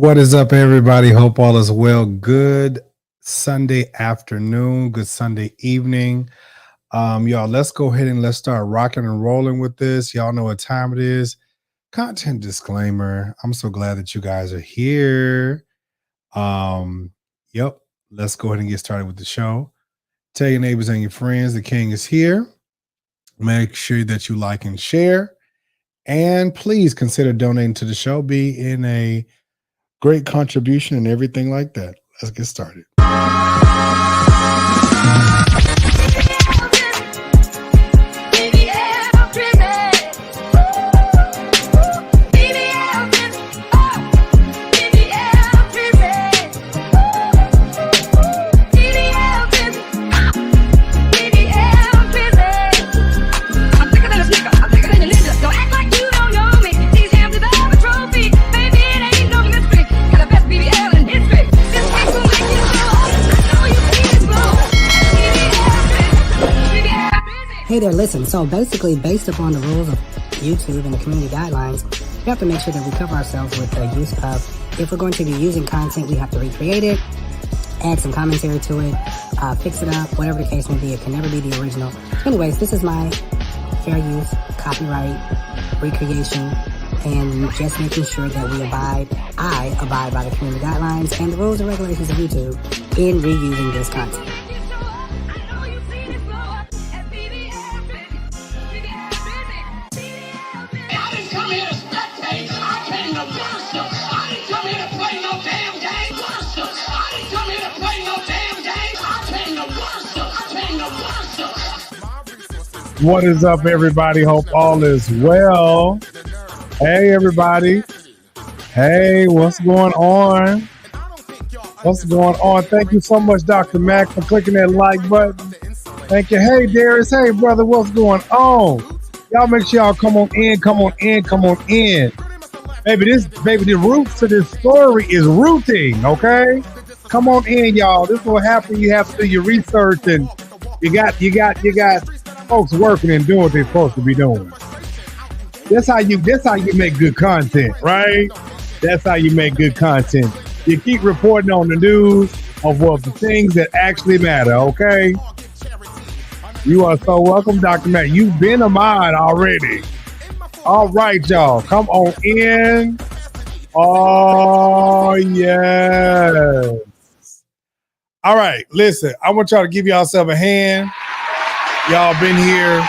What is up, everybody? Hope all is well. Good Sunday afternoon, good Sunday evening. Y'all, let's go ahead and let's start rocking and rolling with this. Y'all know what time it is. Content disclaimer. I'm so glad that you guys are here. Yep. Let's go ahead and get started with the show. Tell your neighbors and your friends the king is here. Make sure that you like and share. And please consider donating to the show. Be in a great contribution and everything like that. Let's get started. Hey there, listen. So basically, based upon the rules of YouTube and the community guidelines, we have to make sure that we cover ourselves with the use of, if we're going to be using content, we have to recreate it, add some commentary to it, fix it up, whatever the case may be. It can never be the original. Anyways, this is my fair use, copyright, recreation, and just making sure that I abide by the community guidelines and the rules and regulations of YouTube in reusing this content. What is up, everybody? Hope all is well. Hey, everybody. Hey, what's going on? What's going on? Thank you so much, Dr. Mac, for clicking that like button. Thank you. Hey, Darius. Hey, brother, what's going on? Y'all make sure y'all come on in. Baby, the roots to this story is rooting, okay? Come on in, y'all. This is what happens. You have to do your research, and you got folks working and doing what they're supposed to be doing. That's how you make good content, right? That's how you make good content. You keep reporting on the news of the things that actually matter, okay? You are so welcome, Dr. Matt. You've been a mod already. All right, y'all. Come on in. Oh, yes. All right, listen. I want y'all to give yourself a hand. Y'all been here.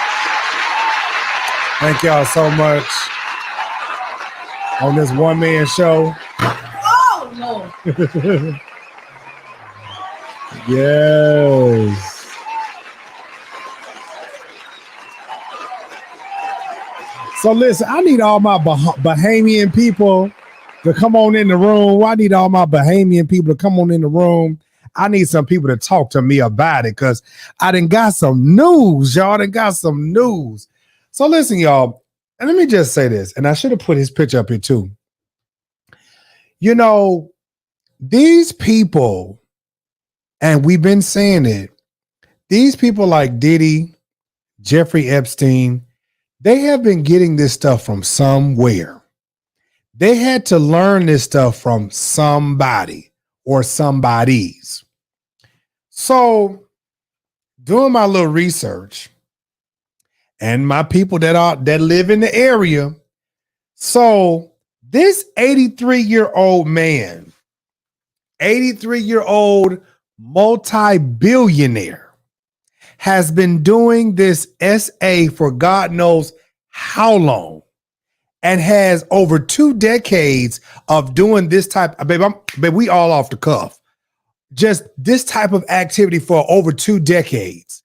Thank y'all so much on this one-man show. Oh, Lord. Yes. So listen, I need all my Bahamian people to come on in the room. I need all my Bahamian people to come on in the room. I need some people to talk to me about it because I done got some news, y'all. So listen, y'all, and let me just say this, and I should have put his picture up here too. You know, these people, and we've been saying it, these people like Diddy, Jeffrey Epstein, they have been getting this stuff from somewhere. They had to learn this stuff from somebody or somebodies. So, doing my little research, and my people that live in the area. So, this 83-year-old man, 83-year-old multi-billionaire, has been doing this SA for God knows how long, and has over 2 decades of doing this type. Baby, we all off the cuff. Just this type of activity for over 2 decades.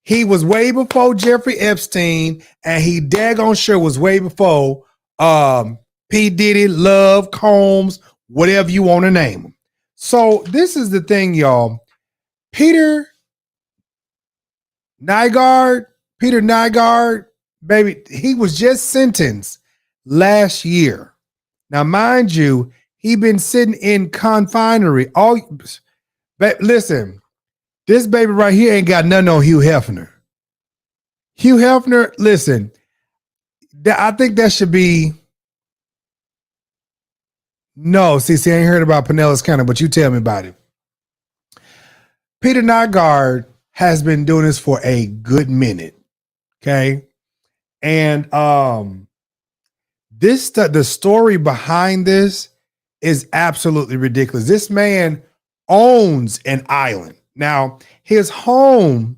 He was way before Jeffrey Epstein, and he daggone sure was way before P. Diddy, Love, Combs, whatever you want to name him. So this is the thing, y'all. Peter Nygard, baby, he was just sentenced last year. Now, mind you, he been sitting in confinery. Listen, this baby right here ain't got nothing on Hugh Hefner. Hugh Hefner, listen, I think that should be No, see, I ain't heard about Pinellas County, but you tell me about it. Peter Nygard has been doing this for a good minute. Okay. And the story behind this is absolutely ridiculous. This man owns an island. Now, his home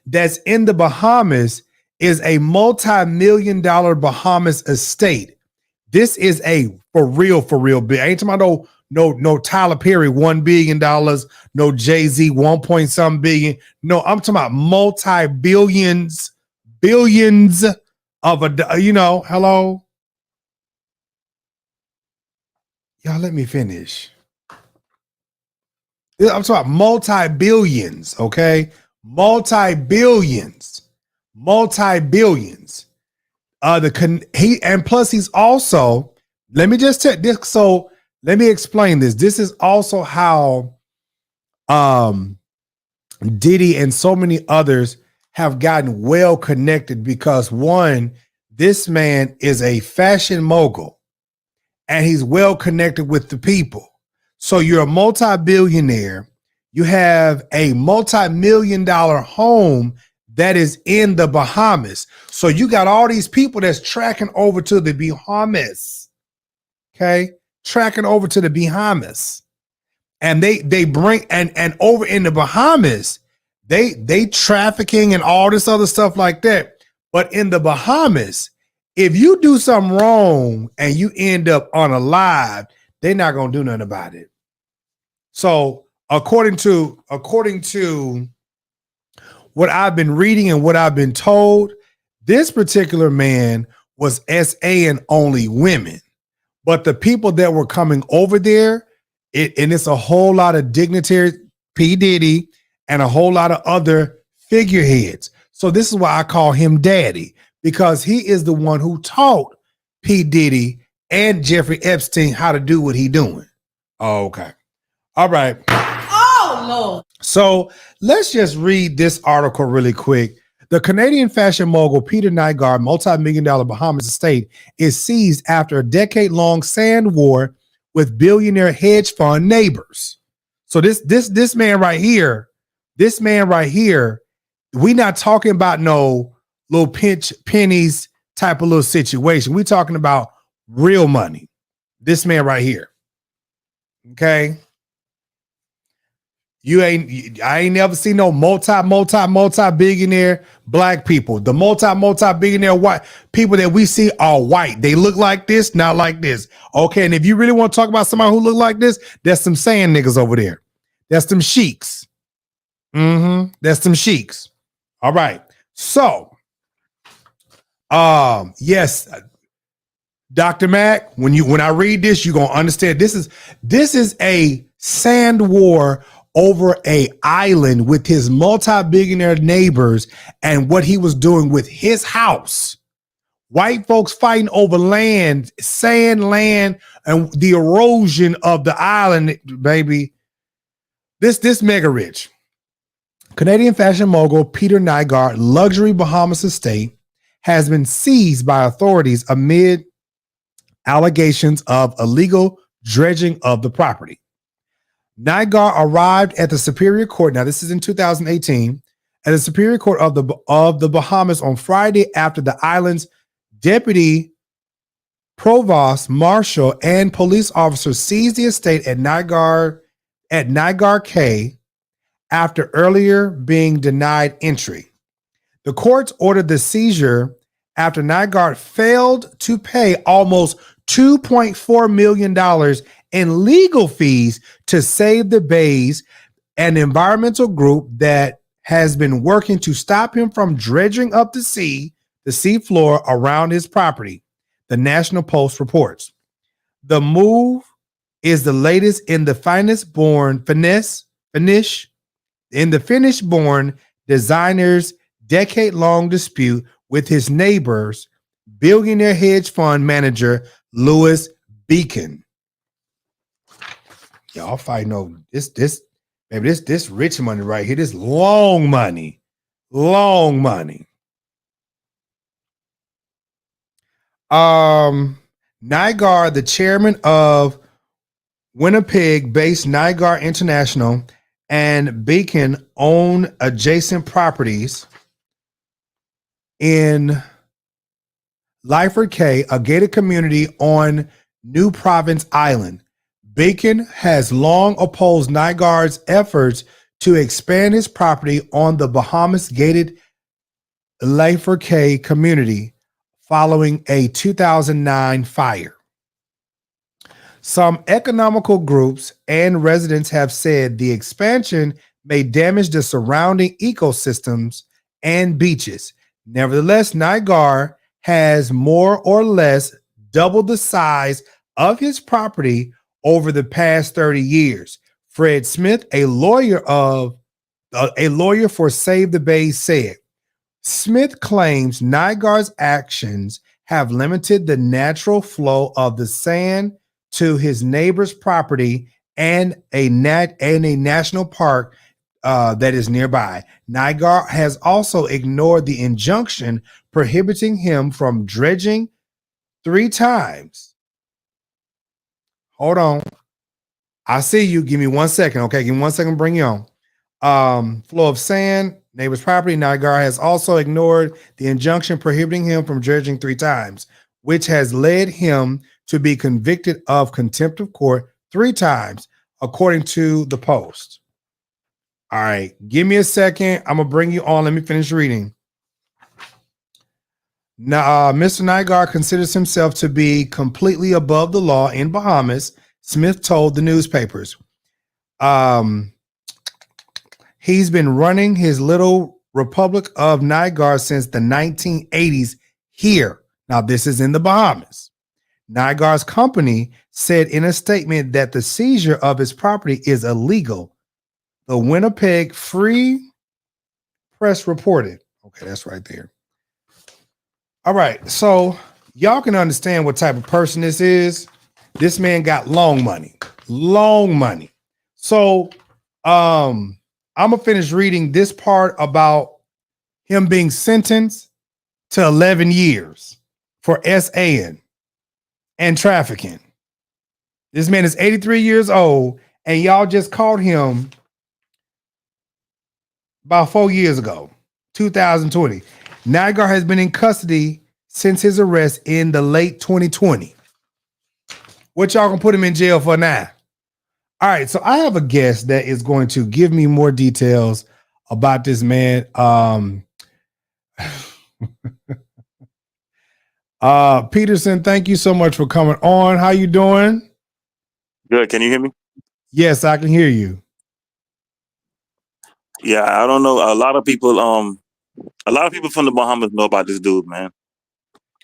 that's in the Bahamas is a multi-million-dollar Bahamas estate. This is a for real big. I ain't talking about no Tyler Perry $1 billion, no Jay-Z 1 billion. No, I'm talking about multi-billions, billions of hello. Y'all let me finish. I'm talking about multi-billions, okay? Multi-billions. And plus he's also, let me just tell this. So let me explain this. This is also how Diddy and so many others have gotten well connected, because one, this man is a fashion mogul and he's well connected with the people. So you're a multi-billionaire. You have a multi-million-dollar home that is in the Bahamas. So you got all these people that's tracking over to the Bahamas. Okay? Tracking over to the Bahamas. And they bring and over in the Bahamas, they trafficking and all this other stuff like that. But in the Bahamas, if you do something wrong and you end up unalive, they're not gonna do nothing about it. So according to what I've been reading and what I've been told, this particular man was SA-ing only women. But the people that were coming over there, and it's a whole lot of dignitaries, P. Diddy, and a whole lot of other figureheads. So this is why I call him Daddy, because he is the one who taught P. Diddy and Jeffrey Epstein how to do what he doing. Oh, okay. All right. Oh, no. So let's just read this article really quick. The Canadian fashion mogul Peter Nygard, multi-million-dollar Bahamas estate, is seized after a decade-long sand war with billionaire hedge fund neighbors. So this man right here, we not talking about no little pennies type of little situation. We talking about real money. This man right here. Okay. I ain't never seen no multi-billionaire black people. The multi-billionaire white people that we see are white. They look like this, not like this. Okay, and if you really want to talk about somebody who look like this, that's some sand niggas over there. That's them sheiks. That's them sheiks. All right. So, yes, Dr. Mac, when I read this, you're gonna understand this is a sand war over a island with his multi-billionaire neighbors and what he was doing with his house. White folks fighting over land, sand land, and the erosion of the island, baby. This mega rich. Canadian fashion mogul Peter Nygard luxury Bahamas estate has been seized by authorities amid allegations of illegal dredging of the property. Nygard arrived at the Superior Court. Now, this is in 2018, at the Superior Court of the Bahamas on Friday after the island's deputy provost marshal and police officers seized the estate at Nygard Cay after earlier being denied entry. The courts ordered the seizure after Nygard failed to pay almost $2.4 million in legal fees to save the bays, an environmental group that has been working to stop him from dredging up the sea floor around his property, the National Post reports. The move is the latest in the Finnish-born designer's decade-long dispute with his neighbors, billionaire hedge fund manager Louis Beacon. Y'all fighting over this rich money right here. This long money. Nygard, the chairman of Winnipeg-based Nygard International and Beacon, own adjacent properties in Lyford Cay, a gated community on New Province Island. Beacon has long opposed Nygard's efforts to expand his property on the Bahamas gated Lyford Cay community following a 2009 fire. Some economical groups and residents have said the expansion may damage the surrounding ecosystems and beaches. Nevertheless, Nygard has more or less doubled the size of his property over the past 30 years. Fred Smith, a lawyer for Save the Bay, said, Smith claims Nygard's actions have limited the natural flow of the sand to his neighbor's property and a national park that is nearby. Nygard has also ignored the injunction prohibiting him from dredging 3 times. Hold on. I see you. Give me 1 second. Okay, give me 1 second. Bring you on. Flow of sand, neighbor's property. Nygard has also ignored the injunction prohibiting him from dredging 3 times, which has led him to be convicted of contempt of court 3 times, according to the Post. All right, give me a second. I'm gonna bring you on. Let me finish reading. Now, Mr. Nygard considers himself to be completely above the law in Bahamas, Smith told the newspapers. He's been running his little Republic of Nygard since the 1980s here. Now, this is in the Bahamas. Nygard's company said in a statement that the seizure of his property is illegal. The Winnipeg Free Press reported. Okay, that's right there. All right, so y'all can understand what type of person this is. This man got long money. So I'm gonna finish reading this part about him being sentenced to 11 years for SAN and trafficking. This man is 83 years old, and y'all just caught him about 4 years ago, 2020. Nygard has been in custody since his arrest in the late 2020. What y'all gonna put him in jail for now? All right, so I have a guest that is going to give me more details about this man. Peterson, thank you so much for coming on. How you doing? Good. Can you hear me? Yes, I can hear you. Yeah, I don't know. A lot of people from the Bahamas know about this dude, man.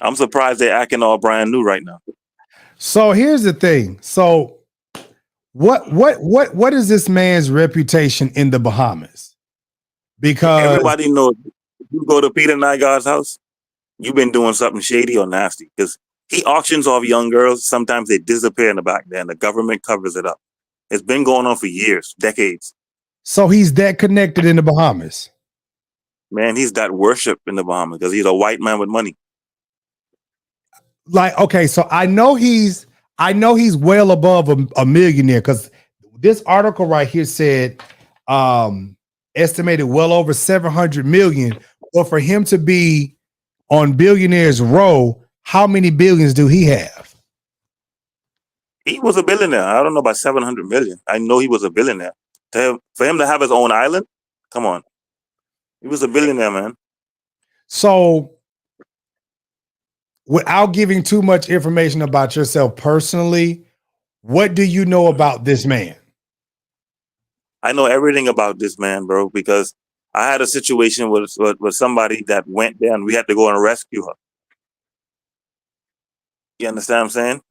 I'm surprised they're acting all brand new right now. So here's the thing. So what is this man's reputation in the Bahamas? Because everybody knows if you go to Peter Nygard's house, you've been doing something shady or nasty, because he auctions off young girls. Sometimes they disappear in the back there and the government covers it up. It's been going on for years, decades. So he's that connected in the Bahamas. Man, he's got worship in the Bahamas because he's a white man with money. Like, okay, so I know he's well above a millionaire, because this article right here said estimated well over 700 million. But for him to be on Billionaires Row, how many billions do he have? He was a billionaire. I don't know about 700 million. I know he was a billionaire. For him to have his own island, come on. He was a billionaire, man. So, without giving too much information about yourself personally, what do you know about this man? I know everything about this man, bro, because I had a situation with somebody that went there and we had to go and rescue her. You understand what I'm saying?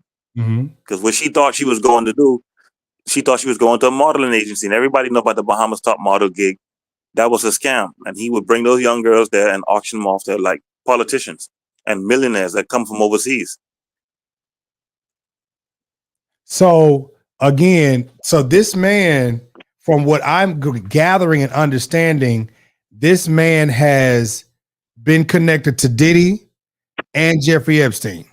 Because what she thought she was going to do, she thought she was going to a modeling agency, and everybody know about the Bahamas Top Model gig. That was a scam, and he would bring those young girls there and auction them off there like politicians and millionaires that come from overseas. So again, so this man, from what I'm gathering and understanding, this man has been connected to Diddy and Jeffrey Epstein.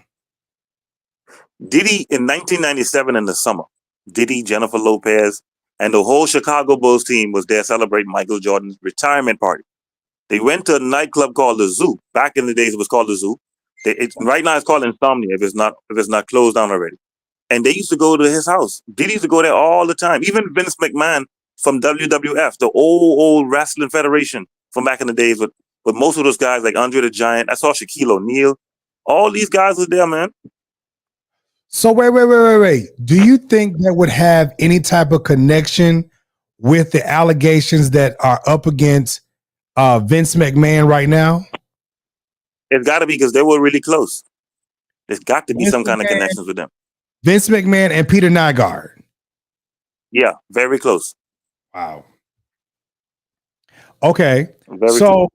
Diddy in 1997 in the summer, Diddy, Jennifer Lopez, and the whole Chicago Bulls team was there celebrating Michael Jordan's retirement party. They went to a nightclub called the Zoo. Back in the days, it was called the Zoo. Right now, it's called Insomnia if it's not closed down already. And they used to go to his house. Diddy used to go there all the time. Even Vince McMahon from WWF, the old wrestling federation from back in the days, with most of those guys like Andre the Giant. I saw Shaquille O'Neal. All these guys was there, man. So wait. Do you think that would have any type of connection with the allegations that are up against Vince McMahon right now? It's got to be because they were really close. There's got to be some kind of connections with them. Vince McMahon and Peter Nygard. Yeah, very close. Wow. Okay. So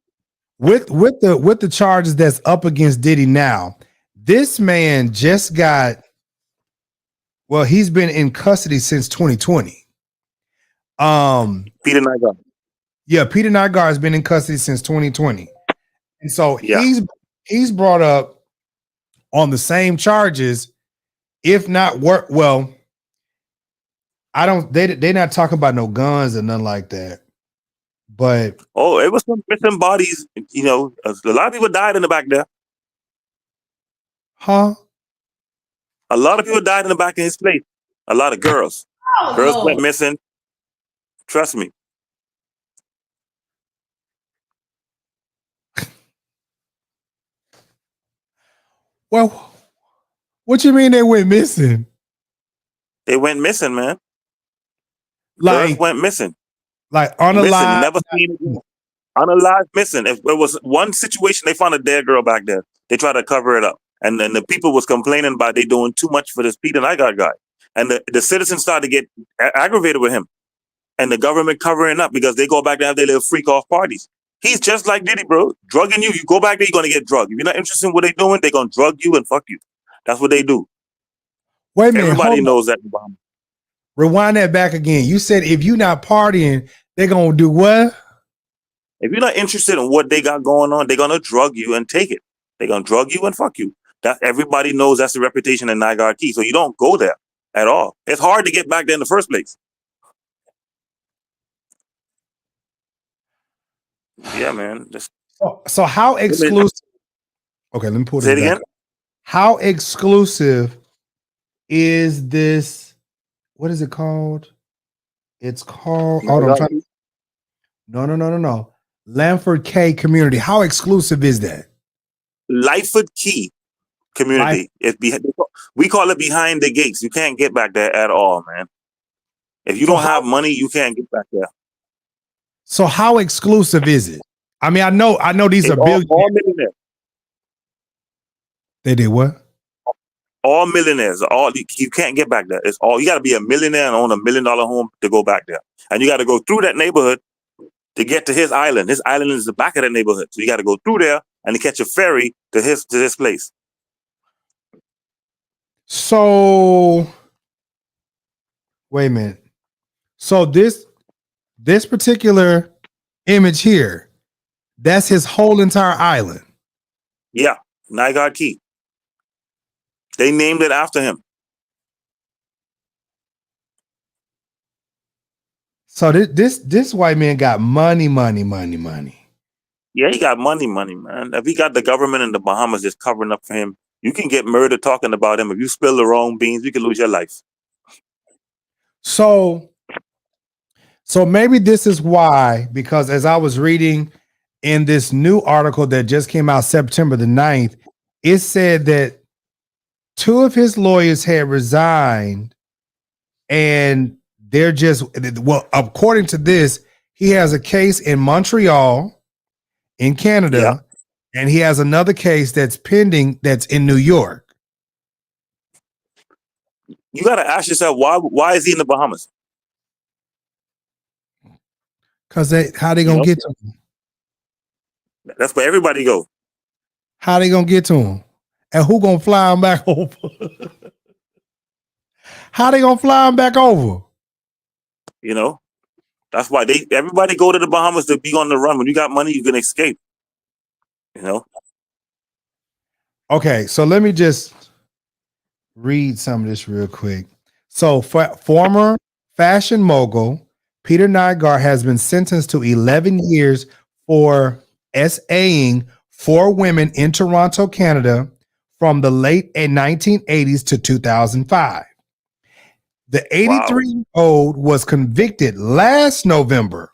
with the charges that's up against Diddy now, this man just got, well, he's been in custody since 2020. Peter Nygard. Yeah, Peter Nygard has been in custody since 2020. And so he's brought up on the same charges, if not work. Well, they're not talking about no guns or nothing like that. But it was some missing bodies. You know, a lot of people died in the back there. Huh? A lot of people died in the back of his place. A lot of girls. Girls went missing. Trust me. Well, what you mean they went missing? They went missing, man. Like girls went missing. Like unalive. Missing, never seen again. Unalive, missing. If there was one situation, they found a dead girl back there. They tried to cover it up. And then the people was complaining about they doing too much for this Peter Nygard guy. And the citizens started to get aggravated with him. And the government covering up because they go back there and have their little freak off parties. He's just like Diddy, bro. Drugging you. You go back there, you're going to get drugged. If you're not interested in what they're doing, they're going to drug you and fuck you. That's what they do. Wait a minute. Everybody knows that. Rewind that back again. You said if you're not partying, they're going to do what? If you're not interested in what they got going on, they're going to drug you and take it. They're going to drug you and fuck you. That everybody knows that's the reputation in Nygard Key. So you don't go there at all. It's hard to get back there in the first place. Yeah, man. So how exclusive? Okay, let me pull this back. Say it again. How exclusive is this? What is it called? It's called. No. Lanford K community. How exclusive is that? Lyford Key community. We call it behind the gates. You can't get back there at all, man. If you don't have money, you can't get back there. So how exclusive is it? I mean, I know these are big. All millionaires. They did what? All millionaires. You can't get back there. It's all you got to be a millionaire and own $1 million home to go back there, and you got to go through that neighborhood to get to his island. His island is the back of that neighborhood, so you got to go through there and to catch a ferry to his place. So, wait a minute. So this particular image here, that's his whole entire island. Yeah, Nygard Key. They named it after him. So this white man got money. Yeah, he got money, man. If he got the government in the Bahamas just covering up for him, you can get murdered talking about him. If you spill the wrong beans, you can lose your life. So maybe this is why, because as I was reading in this new article that just came out September the 9th, it said that 2 of his lawyers had resigned, and they're just, well, according to this, he has a case in Montreal in Canada, and he has another case that's pending that's in New York. You got to ask yourself, why is he in the Bahamas? Because how they going to get to him? That's where everybody go. How they going to get to him? And who going to fly him back over? How they going to fly him back over? You know, that's why everybody go to the Bahamas to be on the run. When you got money, you can escape. You know? Okay, so let me just read some of this real quick. So, former fashion mogul Peter Nygard has been sentenced to 11 years for SAing 4 women in Toronto, Canada, from the late 1980s to 2005. The 83-year-old was convicted last November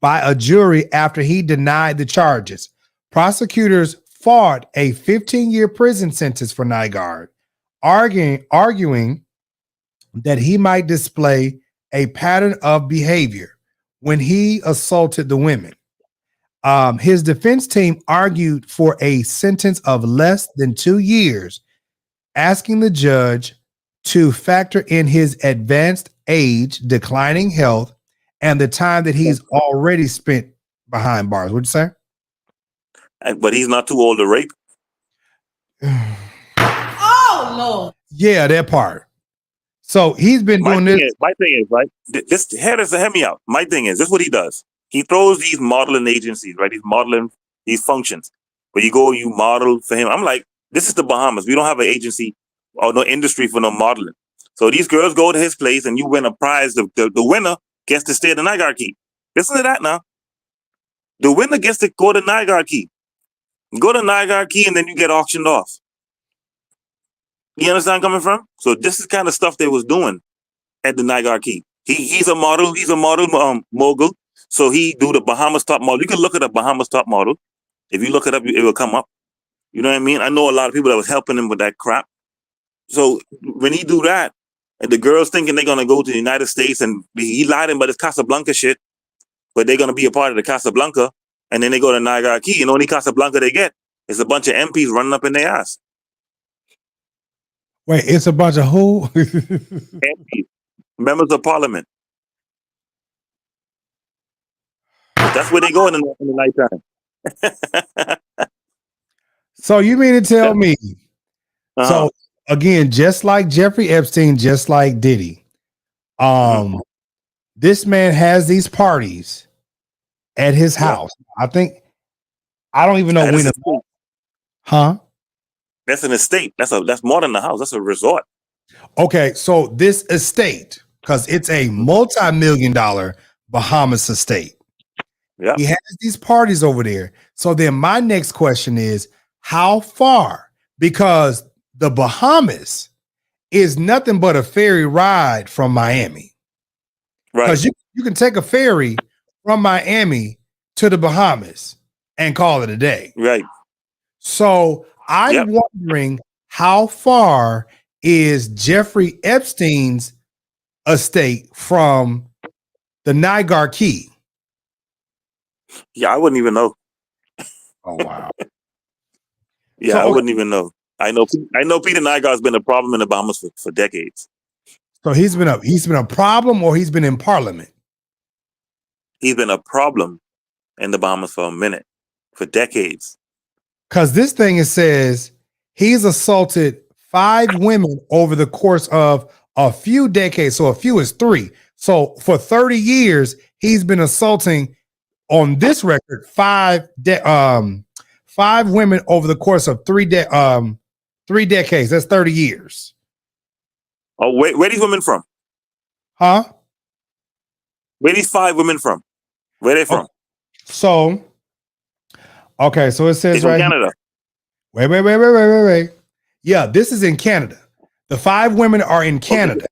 by a jury after he denied the charges. Prosecutors fought a 15-year prison sentence for Nygard, arguing that he might display a pattern of behavior when he assaulted the women. His defense team argued for a sentence of less than 2 years, asking the judge to factor in his advanced age, declining health, and the time that he's already spent behind bars. What'd you say? But he's not too old to rape. Oh no. Yeah, that part. So he's been doing this. My thing is, right? This hear me out. My thing is, this is what he does. He throws these modeling agencies, right? He's modeling these functions. Where you go, you model for him. I'm like, this is the Bahamas. We don't have an agency or no industry for no modeling. So these girls go to his place and you win a prize. The winner gets to stay at the Nygard Key. Listen to that now. The winner gets to go to Nygard Key. Go to Nygard Key and then you get auctioned off. You understand where I'm coming from? So this is kind of stuff they was doing at the Nygard Key. He's a model. He's a model mogul. So he do the Bahamas top model. You can look at the Bahamas top model. If you look it up, it will come up. You know what I mean? I know a lot of people that was helping him with that crap. So when he do that, and the girls thinking they're gonna go to the United States, and he lied about his Casablanca shit, but they're gonna be a part of the Casablanca, and then they go to Nygard Key, and only Casablanca they get is a bunch of MPs running up in their ass. Wait, it's a bunch of who? MPs, members of parliament. That's where they go in the nighttime. So you mean to tell me? So again, just like Jeffrey Epstein, just like Diddy, this man has these parties at his house. I don't even know when. Huh? That's an estate. That's more than a house. That's a resort. Okay, so this estate, because it's a multi-million-dollar Bahamas estate. Yeah. He has these parties over there. So then my next question is, how far? Because the Bahamas is nothing but a ferry ride from Miami. Right. Because you can take a ferry from Miami to the Bahamas and call it a day. Right. So I'm wondering, how far is Jeffrey Epstein's estate from the Nygard Key? Yeah, I wouldn't even know. Oh wow. Yeah, I wouldn't even know. I know Peter Nygard's been a problem in the Bahamas for decades. So he's been a problem, or he's been in parliament? He's been a problem in the Bahamas for a minute, for decades. Because this thing, it says he's assaulted 5 women over the course of a few decades. So a few is 3. So for 30 years, he's been assaulting, on this record, 5 women over the course of 3 decades. That's 30 years. Oh, where these women from? Huh? Where these 5 women from? Where they from? So, okay, so it says right Canada. Wait. Yeah, this is in Canada. The 5 women are in Canada. Okay.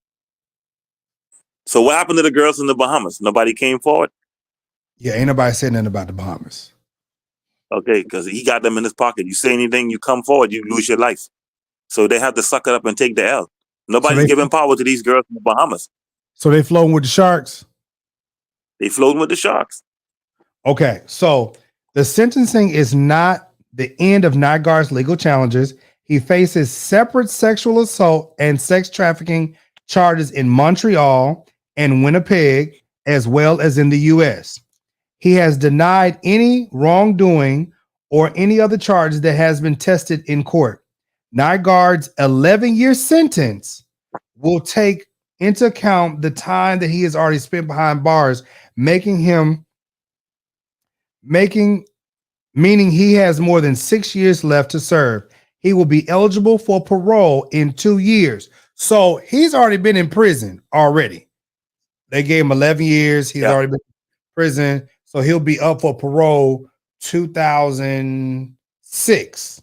So what happened to the girls in the Bahamas? Nobody came forward? Yeah, ain't nobody said nothing about the Bahamas. Okay, because he got them in his pocket. You say anything, you come forward, you lose your life. So they have to suck it up and take the L. Nobody's giving power to these girls in the Bahamas. So they floating with the sharks? They floating with the sharks. Okay, so the sentencing is not the end of Nygard's legal challenges. He faces separate sexual assault and sex trafficking charges in Montreal and Winnipeg, as well as in the U.S. He has denied any wrongdoing or any other charges that has been tested in court. Nygard's 11-year sentence will take into account the time that he has already spent behind bars, meaning he has more than 6 years left to serve. he will be eligible for parole in 2 years. So he's already been in prison already. They gave him 11 years. He's already been in prison. So he'll be up for parole 2006.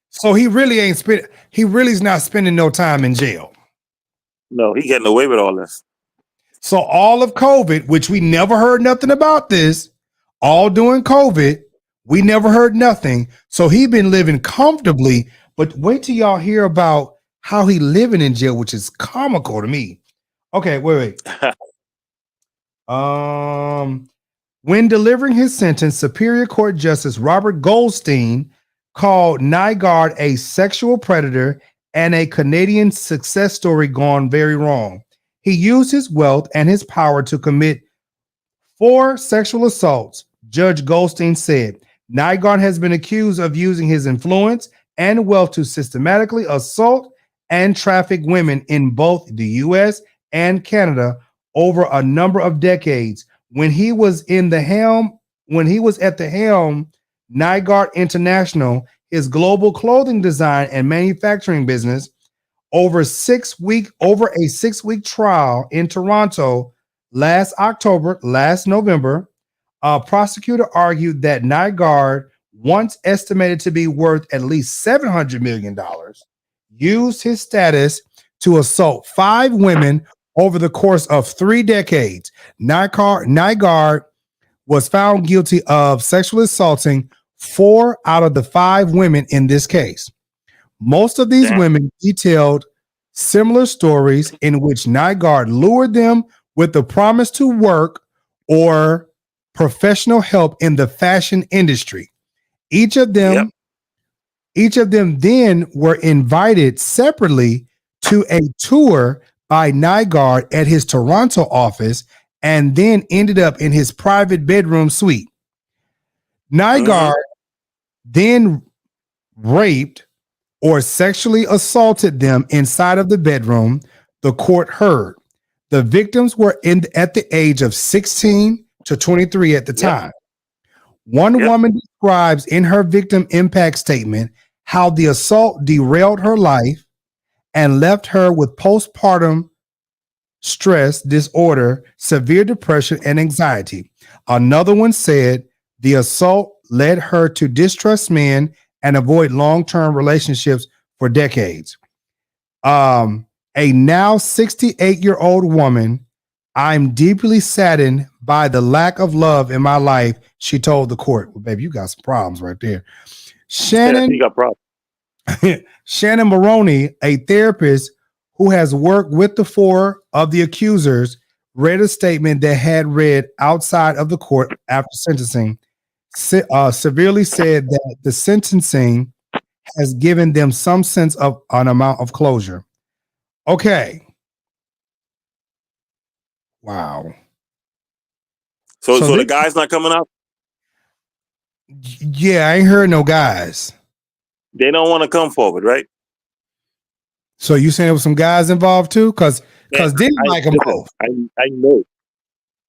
So he really is not spending no time in jail. No, he getting away with all this. So all of COVID, which we never heard nothing about this, all during COVID, we never heard nothing. So he been living comfortably, but wait till y'all hear about how he living in jail, which is comical to me. Okay, wait. When delivering his sentence, Superior Court Justice Robert Goldstein called Nygard a sexual predator and a Canadian success story gone very wrong. He used his wealth and his power to commit 4 sexual assaults. Judge Goldstein said, Nygard has been accused of using his influence and wealth to systematically assault and traffic women in both the U.S. and Canada over a number of decades. When he was at the helm, Nygard International, his global clothing design and manufacturing business, over a 6-week trial in Toronto last November, a prosecutor argued that Nygard, once estimated to be worth at least $700 million, used his status to assault 5 women over the course of 3 decades. Nygard was found guilty of sexually assaulting 4 out of the 5 women in this case. Most of these women detailed similar stories in which Nygard lured them with the promise to work or professional help in the fashion industry. Each of them then were invited separately to a tour by Nygard at his Toronto office and then ended up in his private bedroom suite. Nygard then raped or sexually assaulted them inside of the bedroom, the court heard. The victims were at the age of 16 to 23 at the time. One woman describes in her victim impact statement how the assault derailed her life and left her with postpartum stress disorder, severe depression, and anxiety. Another one said the assault led her to distrust men and avoid long-term relationships for decades. A now 68-year-old woman, I'm deeply saddened by the lack of love in my life, she told the court. Well, baby, you got some problems right there. Shannon, you got problems. Shannon Maroney, a therapist who has worked with the 4 of the accusers, read a statement that had read outside of the court after sentencing, severely said that the sentencing has given them some sense of an amount of closure. Okay. Wow. So the guy's not coming up? Yeah, I ain't heard no guys. They don't want to come forward, right? So you saying there was some guys involved too? Because didn't like them both.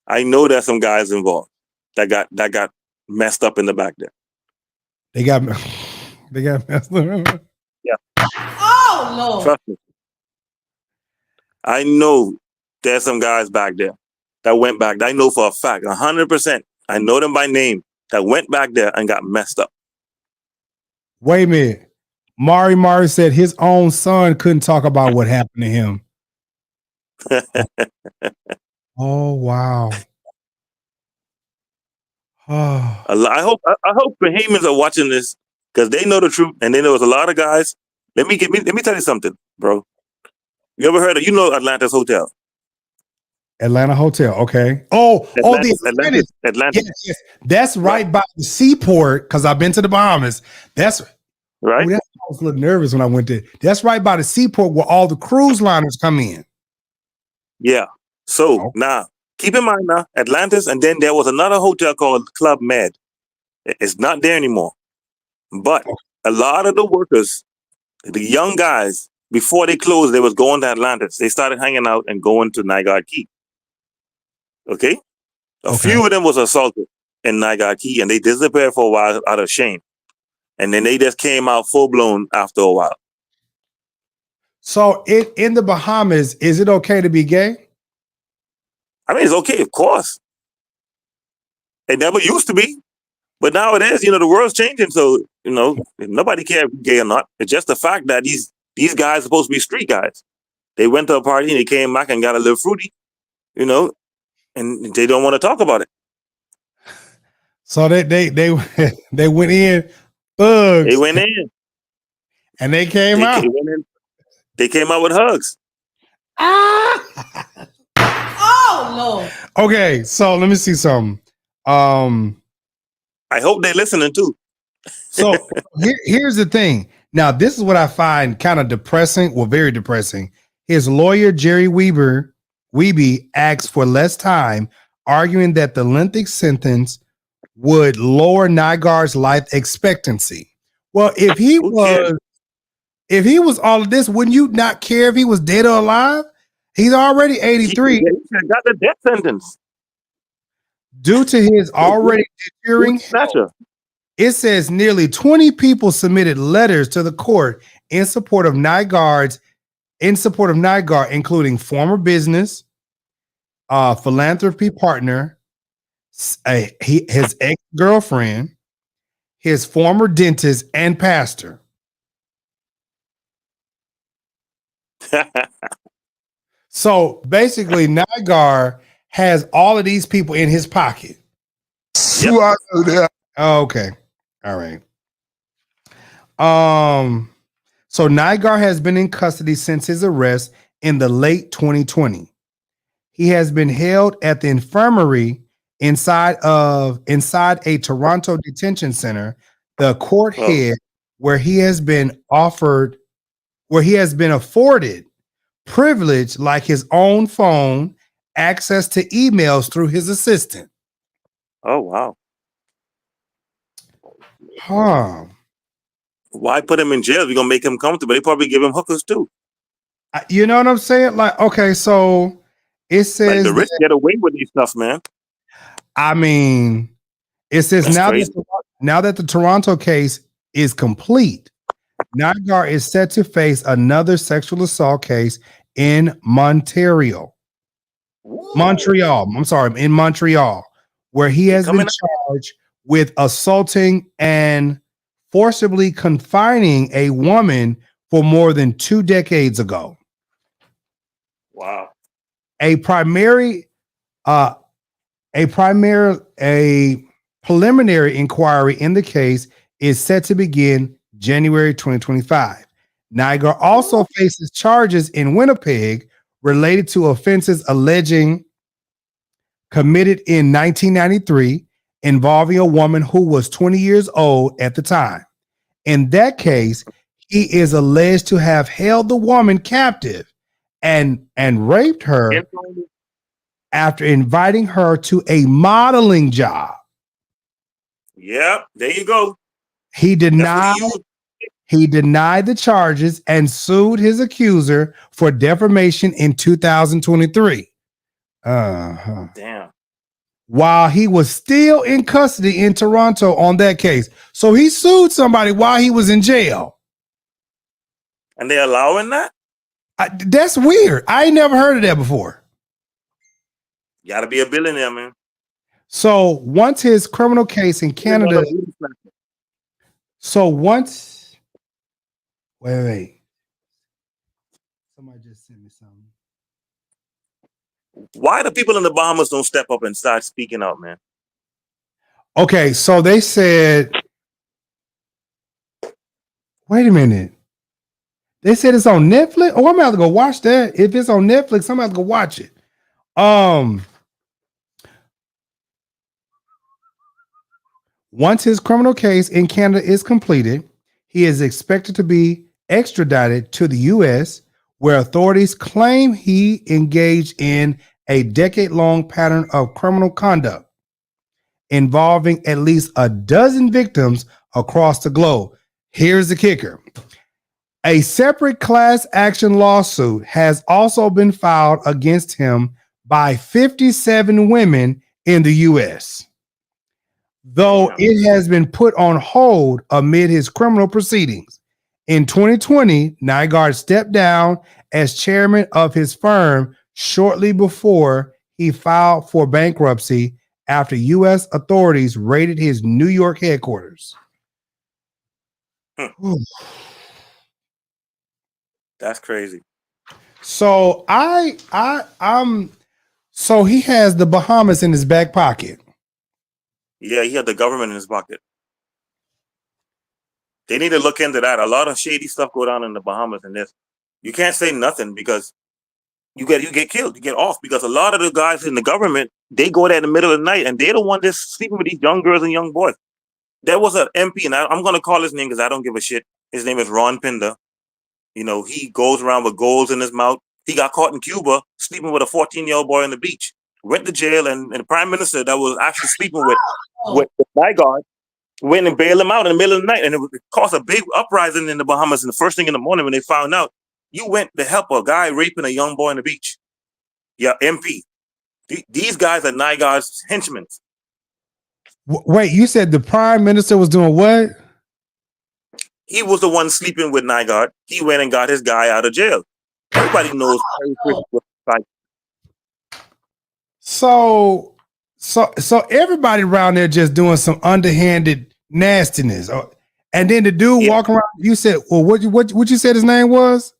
I know there's some guys involved that got messed up in the back there. They got messed up. Yeah. Oh no. Trust me. I know there's some guys back there that went back. I know for a fact, 100%. I know them by name that went back there and got messed up. Wait a minute. Mari said his own son couldn't talk about what happened to him. Oh wow. Oh. I hope Bahamians are watching this because they know the truth and they know there's a lot of guys. Let me tell you something, bro. You ever heard of Atlantis Hotel? Atlanta Hotel, okay. Atlantis. Yes. That's right by the seaport because I've been to the Bahamas. That's right. I was a little nervous when I went there. That's right by the seaport where all the cruise liners come in. Yeah. So now, keep in mind now, Atlantis, and then there was another hotel called Club Med. It's not there anymore. But a lot of the workers, the young guys, before they closed, they was going to Atlantis. They started hanging out and going to Nygard Key. Okay? A few of them was assaulted in Nygard Key, and they disappeared for a while out of shame. And then they just came out full blown after a while. So in the Bahamas, is it okay to be gay? I mean, it's okay, of course. It never used to be, but now it is. The world's changing, so nobody cares if you're gay or not. It's just the fact that these guys are supposed to be street guys. They went to a party and they came back and got a little fruity, and they don't want to talk about it. So they went in thugs. They went in and they came out. They came out with hugs. Oh Lord. Okay, so let me see something. I hope they're listening too. So here's the thing. Now, this is what I find kind of depressing, well, very depressing. His lawyer, Jerry Wiebe, asked for less time, arguing that the lengthy sentence would lower Nygard's life expectancy. Well, if he was all of this, wouldn't you not care if he was dead or alive? He's already 83. He got the death sentence. Due to his already deteriorating health, it says nearly 20 people submitted letters to the court in support of Nygard, including former business, philanthropy partner, his ex-girlfriend, his former dentist, and pastor. So basically, Nygard has all of these people in his pocket. Yep. I know that. Oh, okay. All right. So Nygard has been in custody since his arrest in the late 2020. He has been held at the infirmary inside a Toronto detention center, the court head, where he has been afforded privilege like his own phone, access to emails through his assistant. Oh, wow. Huh. Why put him in jail? We're going to make him comfortable. They probably give him hookers too. You know what I'm saying? Like, okay, so it says the rich get away with these stuff, man. I mean, it says now that the Toronto case is complete, Nygard is set to face another sexual assault case in Montreal, where he has been charged with assaulting and forcibly confining a woman for more than 2 decades ago. Wow. A preliminary inquiry in the case is set to begin January 2025. Nygard also faces charges in Winnipeg related to offenses alleging committed in 1993 involving a woman who was 20 years old at the time. In that case, he is alleged to have held the woman captive and raped her after inviting her to a modeling job. Yep, there you go. He denied the charges and sued his accuser for defamation in 2023. Damn. While he was still in custody in Toronto on that case. So he sued somebody while he was in jail. And they're allowing that? That's weird. I ain't never heard of that before. You gotta be a billionaire, man. So once his criminal case in Canada. Wait. Somebody just sent me something. Why the people in the Bahamas don't step up and start speaking out, man? Okay, so they said, wait a minute. They said it's on Netflix. Oh, I'm gonna have to go watch that. If it's on Netflix, I'm gonna have to go watch it. Once his criminal case in Canada is completed, he is expected to be extradited to the U.S., where authorities claim he engaged in a decade-long pattern of criminal conduct involving at least a dozen victims across the globe. Here's the kicker. A separate class action lawsuit has also been filed against him by 57 women in the U.S. though Damn. it has been put on hold amid his criminal proceedings. In 2020, Nygard stepped down as chairman of his firm shortly before he filed for bankruptcy after U.S. authorities raided his New York headquarters. That's crazy. So so he has the Bahamas in his back pocket. Yeah, he had the government in his pocket. They need to look into that. A lot of shady stuff go down in the Bahamas, and this you can't say nothing because you get killed, you get off, because a lot of the guys in the government, they go there in the middle of the night and they're the one that's sleeping with these young girls and young boys. There was an MP, and I'm gonna call his name because I don't give a shit. His name is Ron Pinder. You know, he goes around with golds in his mouth. He got caught in Cuba sleeping with a 14-year-old boy on the beach. Went to jail, and the prime minister that was actually sleeping with Nygard went and bailed him out in the middle of the night, and it caused a big uprising in the Bahamas. And the first thing in the morning when they found out, you went to help a guy raping a young boy on the beach. Yeah, MP. These guys are Nygard's henchmen. Wait, you said the prime minister was doing what? He was the one sleeping with Nygard. He went and got his guy out of jail. Everybody knows. So everybody around there just doing some underhanded nastiness. And then the dude walking around, you said, well, what you said his name was?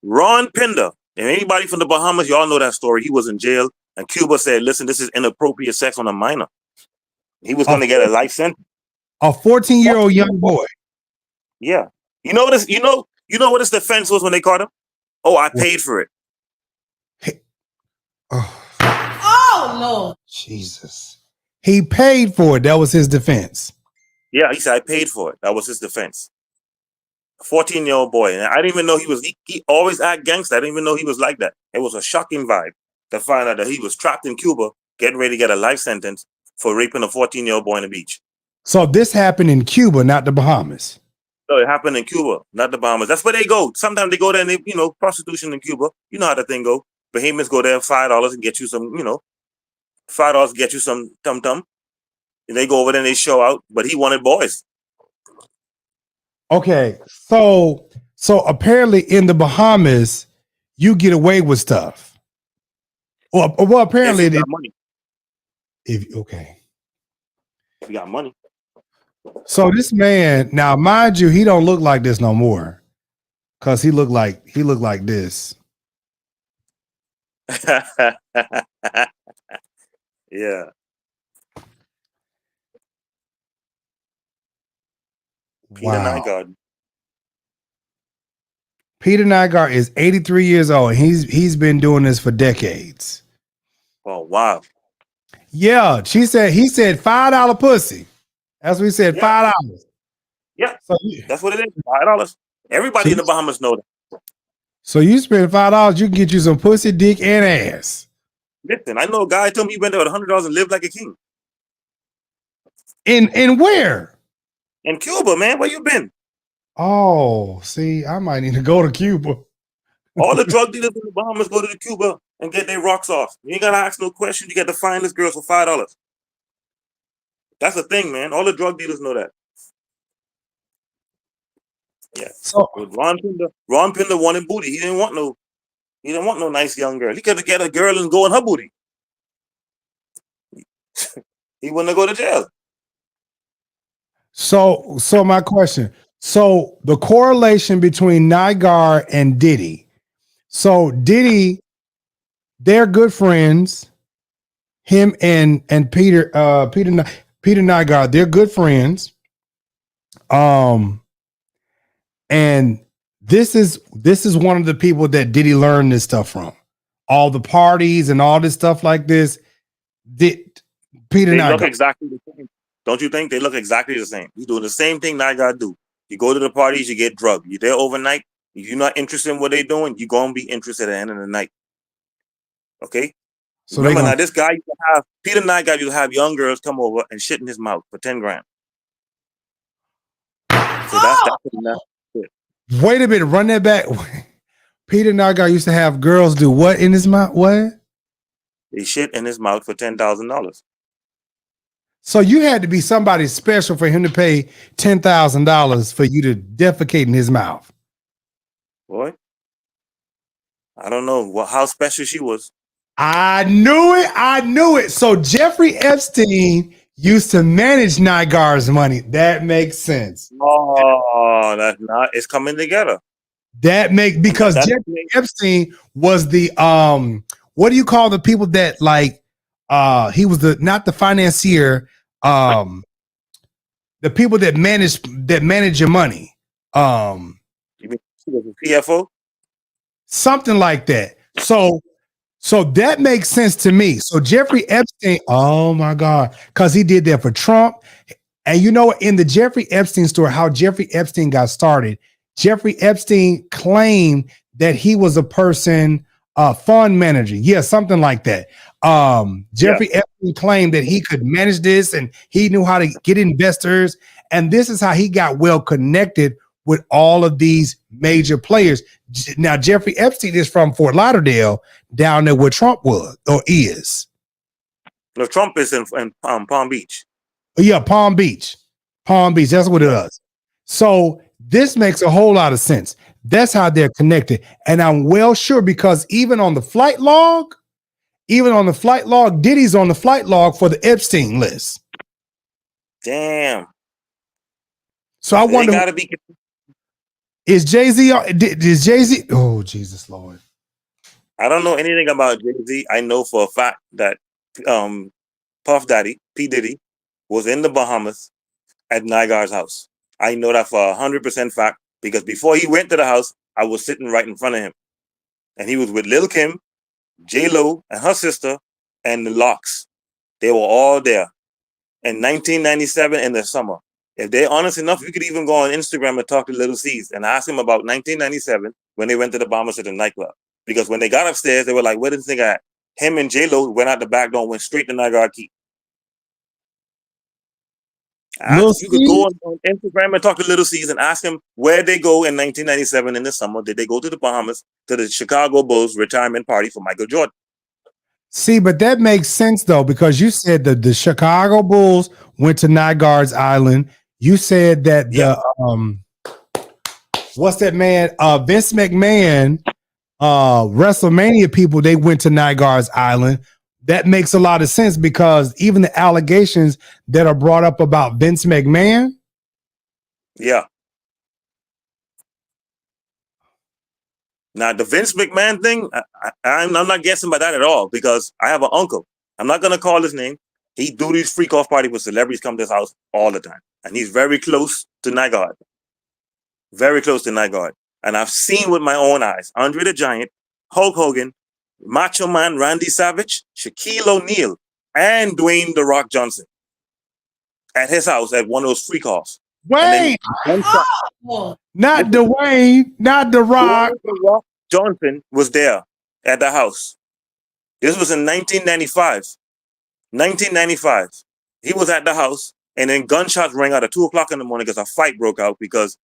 Ron Pinder. And anybody from the Bahamas, y'all know that story. He was in jail, and Cuba said, listen, this is inappropriate sex on a minor. He was going to get a life sentence. A 14-year-old young boy. Yeah. You know what his defense was when they caught him? Oh, I paid for it. Oh, no. Jesus. He paid for it. That was his defense. Yeah, he said, I paid for it. That was his defense. A 14-year-old boy. And I didn't even know he always act gangster. I didn't even know he was like that. It was a shocking vibe to find out that he was trapped in Cuba, getting ready to get a life sentence for raping a 14-year-old boy on the beach. So this happened in Cuba, not the Bahamas. No, it happened in Cuba, not the Bahamas. That's where they go. Sometimes they go there and they, prostitution in Cuba. You know how the thing go. Bahamians go there, $5 and get you some, $5 get you some tum-tum. And they go over there and they show out, but he wanted boys. Okay, so apparently in the Bahamas, you get away with stuff. Well apparently if you got money. If you got money. So this man, now mind you, he don't look like this no more, cause he looked like this. Yeah. Peter Nygard. Peter Nygard is 83 years old. He's been doing this for decades. Oh wow. Yeah, he said $5 pussy. That's what he said, $5. Yeah, so, that's what it is. $5. Everybody in the Bahamas know that. So you spend $5, you can get you some pussy, dick, and ass. Listen, I know a guy told me he went there with $100 and lived like a king. In where? In Cuba, man. Where you been? Oh, see, I might need to go to Cuba. All the drug dealers in the Bahamas go to Cuba and get their rocks off. You ain't gotta ask no questions. You get to find this girl for $5. That's the thing, man. All the drug dealers know that. Yeah. So Ron Pinder wanted booty. He didn't want no nice young girl. He could get a girl and go in her booty. He wouldn't go to jail. So my question. So the correlation between Nygard and Diddy. So Diddy, they're good friends. Him and Peter Nygard, they're good friends. And this is one of the people that Diddy learned this stuff from. All the parties and all this stuff like this. Peter Nygard look exactly the same. Don't you think they look exactly the same? He's doing the same thing Nygard do. You go to the parties, you get drugged. You're there overnight. If you're not interested in what they're doing, you're gonna be interested at the end of the night. Okay? So remember now, this guy used to have Peter Nygard used to have young girls come over and shit in his mouth for 10 grand. So that's it. Wait a minute, run that back. Peter Nygard used to have girls do what in his mouth? What? They shit in his mouth for $10,000. So you had to be somebody special for him to pay $10,000 for you to defecate in his mouth. Boy, I don't know how special she was. I knew it. I knew it. So Jeffrey Epstein used to manage Nygard's money. That makes sense. Oh, that's not. It's coming together. Because Jeffrey Epstein was the what do you call the people that like he was not the financier, the people that manage your money. You mean she was a CFO? Something like that. So that makes sense to me. So Jeffrey Epstein, oh my God, because he did that for Trump. And you know, in the Jeffrey Epstein story, how Jeffrey Epstein got started, Jeffrey Epstein claimed that he was a fund manager. Yeah, something like that. Jeffrey Epstein claimed that he could manage this and he knew how to get investors. And this is how he got well connected with all of these major players. Now, Jeffrey Epstein is from Fort Lauderdale, down there where Trump was or is. No, Trump is in Palm Beach. Yeah, Palm Beach. Palm Beach, that's what it is. So this makes a whole lot of sense. That's how they're connected. And I'm well sure because even on the flight log, Diddy's on the flight log for the Epstein list. Damn. So I wonder, gotta be. is Jay-Z? Is Jay-Z? Oh, Jesus Lord. I don't know anything about Jay-Z. I know for a fact that Puff Daddy, P. Diddy, was in the Bahamas at Nygard's house. I know that for 100% fact because before he went to the house, I was sitting right in front of him. And he was with Lil' Kim, J-Lo, and her sister, and the Locks. They were all there in 1997 in the summer. If they're honest enough, you could even go on Instagram and talk to Little C's and ask him about 1997 when they went to the Bahamas at the nightclub. Because when they got upstairs, they were like, where did this nigga at? Him and J-Lo went out the back door and went straight to Nygard Key. You could go on Instagram and talk to Little C's and ask him where they go in 1997 in the summer. Did they go to the Bahamas to the Chicago Bulls retirement party for Michael Jordan? See, but that makes sense though, because you said that the Chicago Bulls went to Nygard's Island. You said that the what's that man? Vince McMahon, WrestleMania people, they went to Nygard's Island. That makes a lot of sense because even the allegations that are brought up about Vince McMahon. Yeah. Now, the Vince McMahon thing, I'm not guessing by that at all because I have an uncle. I'm not going to call his name. He do these freak off parties where celebrities come to his house all the time. And he's very close to Nygard. Very close to Nygard. And I've seen with my own eyes, Andre the Giant, Hulk Hogan, Macho Man Randy Savage, Shaquille O'Neal, and Dwayne The Rock Johnson at his house at one of those freak offs. Wait, not Dwayne, not The Rock. The Rock Johnson was there at the house. This was in 1995. 1995. He was at the house, and then gunshots rang out at 2:00 in the morning because a fight broke out because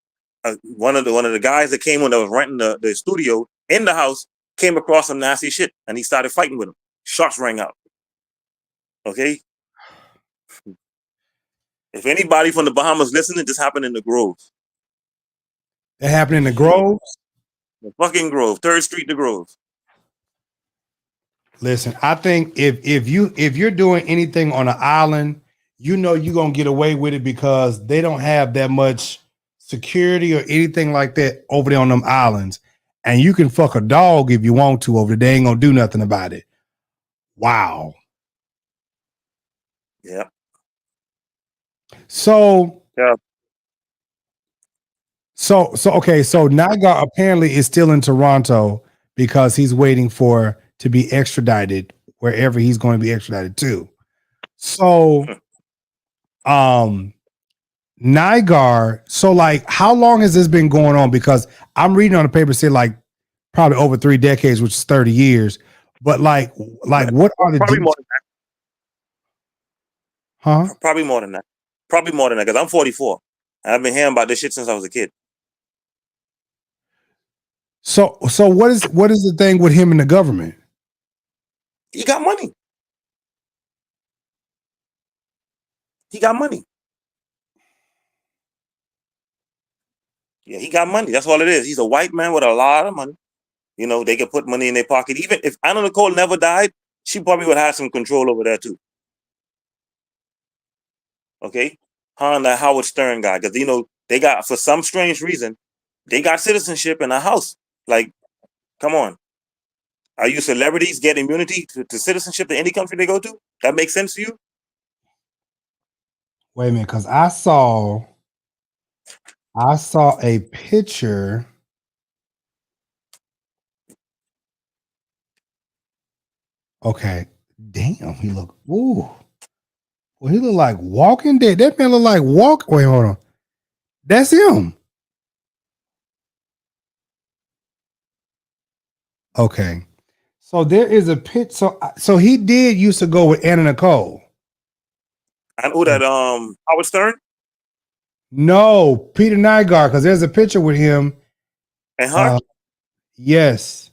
one of the guys that came when they was renting the studio in the house came across some nasty shit, and he started fighting with him. Shots rang out. Okay. If anybody from the Bahamas listening, this happened in the Grove. It happened in the Grove? The fucking Grove. 3rd Street, the Grove. Listen, I think if you're doing anything on an island, you know you're gonna get away with it because they don't have that much security or anything like that over there on them islands. And you can fuck a dog if you want to over there. They ain't gonna do nothing about it. Wow. Yeah. So yeah. So okay. So Nygard apparently is still in Toronto because he's waiting to be extradited wherever he's going to be extradited to. So, Nygard. So, like, how long has this been going on? Because I'm reading on the paper say like probably over 3 decades, which is 30 years. But like what are the probably more than that? Huh? Probably more than that. Probably more than that because I'm 44 and I've been hearing about this shit since I was a kid. So what is the thing with him and the government? He got money. He got money. Yeah, he got money. That's all it is. He's a white man with a lot of money. You know, they can put money in their pocket. Even if Anna Nicole never died, she probably would have some control over that too. Okay? Her and the Howard Stern guy. Because, you know, they got, for some strange reason, they got citizenship in a house. Like, come on. Are you celebrities get immunity to citizenship to any country they go to? That makes sense to you? Wait a minute, because I saw a picture. Okay. Damn, he look. Ooh. Well, he look like Walking Dead. That man look like Wait, hold on. That's him. Okay. So there is a pitch. So he did used to go with Anna Nicole. And who that Howard Stern? No, Peter Nygard, because there's a picture with him. And her? Yes.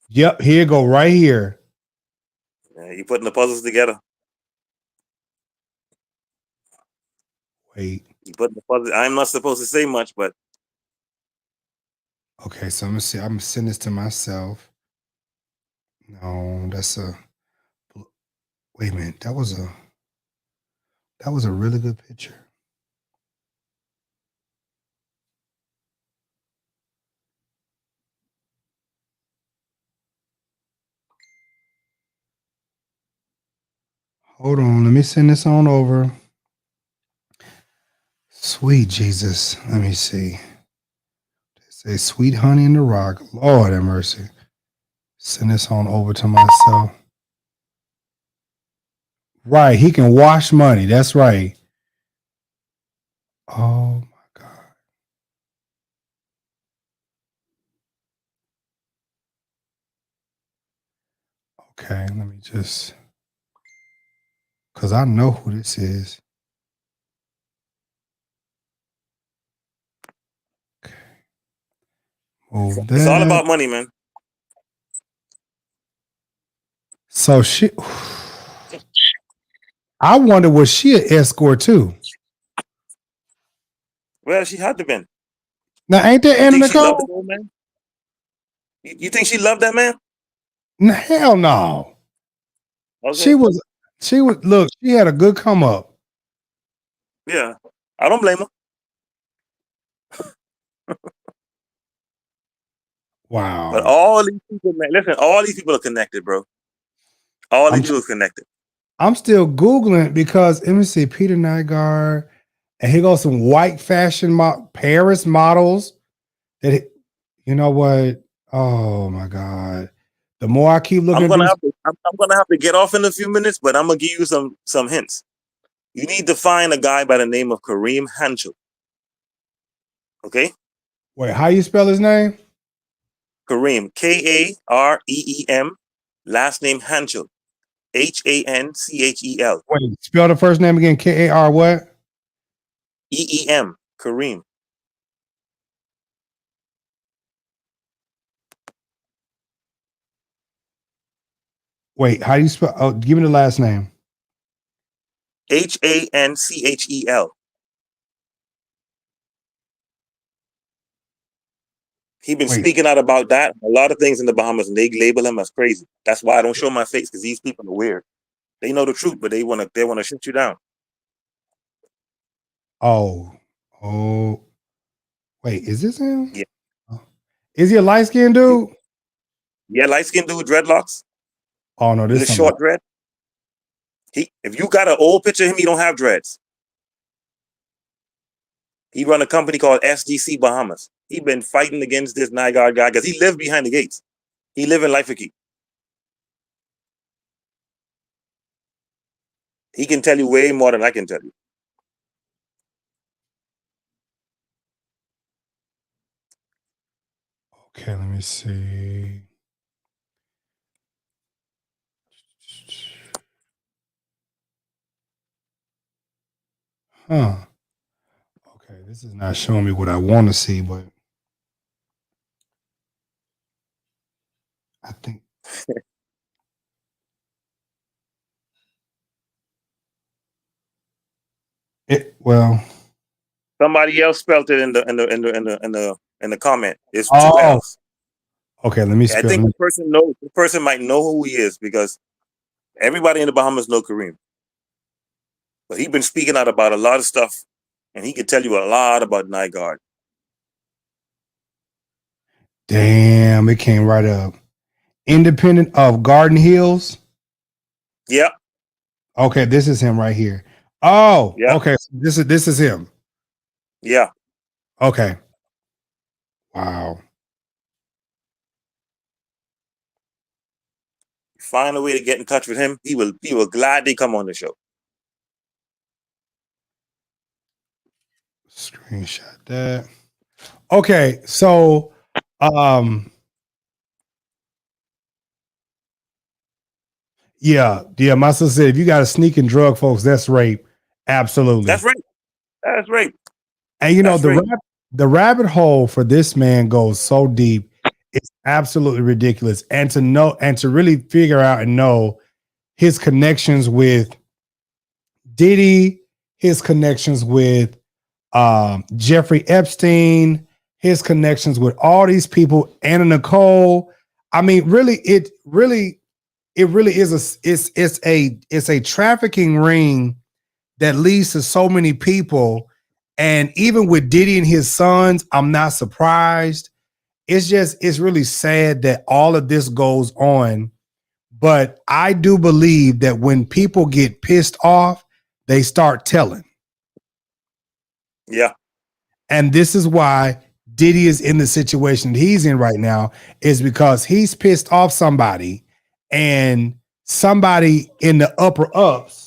Yep, here you go, right here. Yeah, you putting the puzzles together. Wait. You putting the puzzles. I'm not supposed to say much, but okay, so I'm gonna see. I'm gonna send this to myself. No, that's a wait a minute. That was a really good picture. Hold on, let me send this on over. Sweet Jesus. Let me see. They say sweet honey in the rock. Lord have mercy. Send this on over to myself. Right, he can wash money. That's right. Oh my God. Okay, let me just, because I know who this is. Okay. Move that. It's all about money, man. So I wonder, was she an escort too? Well, she had to been. Now, ain't that Anna Nicole? She old man? You think she loved that man? No, hell no. Okay. She was look, she had a good come up. Yeah. I don't blame her. Wow. But all these people, man, listen, all these people are connected, bro. All these people are connected. I'm still Googling because let me see, Peter Nygard, and here goes some white fashion Paris models. That you know what? Oh my God! The more I keep looking, I'm gonna have to get off in a few minutes, but I'm gonna give you some hints. You need to find a guy by the name of Kareem Hanchel. Okay? Wait, how you spell his name? Kareem, Kareem, last name Hanchel, Hanchel. Wait, spell the first name again. Kar what? Eem, Kareem. Wait, how do you spell? Oh, give me the last name. Hanchel. He been speaking out about that. A lot of things in the Bahamas, and they label him as crazy. That's why I don't show my face, because these people are weird. They know the truth, but they wanna shoot you down. Oh, wait, is this him? Yeah. Is he a light skinned dude? Yeah, light skinned dude, dreadlocks. Oh no, this is short dread. If you got an old picture of him, he don't have dreads. He run a company called SGC Bahamas. He been fighting against this Nygard guy because he lived behind the gates. He live in Liferkey. He can tell you way more than I can tell you. Okay, let me see. Huh. Okay, this is not showing me what I want to see, but I think Well, Somebody else spelled it in the comment. It's two oh, L's. okay. Let me I spell. think the person knows. The person might know who he is because everybody in the Bahamas know Kareem. But he's been speaking out about a lot of stuff, and he can tell you a lot about Nygard. Damn, it came right up. Independent of Garden Hills. Yeah. Okay, this is him right here. Oh, Yeah. okay. This is him. Yeah. Okay. Wow. Find a way to get in touch with him. He will gladly come on the show. Screenshot that. Okay, so yeah, my sister said if you got a sneaking drug, folks, that's rape. Absolutely. That's rape. That's rape. And you know, That's the rabbit hole for this man goes so deep, it's absolutely ridiculous. And to know and to really figure out and know his connections with Diddy, his connections with Jeffrey Epstein, his connections with all these people, Anna Nicole. I mean, really, it really is it's a trafficking ring that leads to so many people. And even with Diddy and his sons, I'm not surprised. It's really sad that all of this goes on. But I do believe that when people get pissed off, they start telling. Yeah. And this is why Diddy is in the situation that he's in right now, is because he's pissed off somebody, and somebody in the upper ups.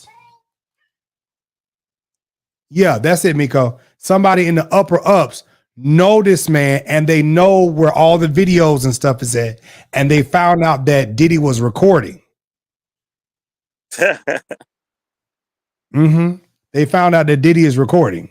Yeah, that's it, Miko. Somebody in the upper ups know this man, and they know where all the videos and stuff is at. And they found out that Diddy was recording. They found out that Diddy is recording.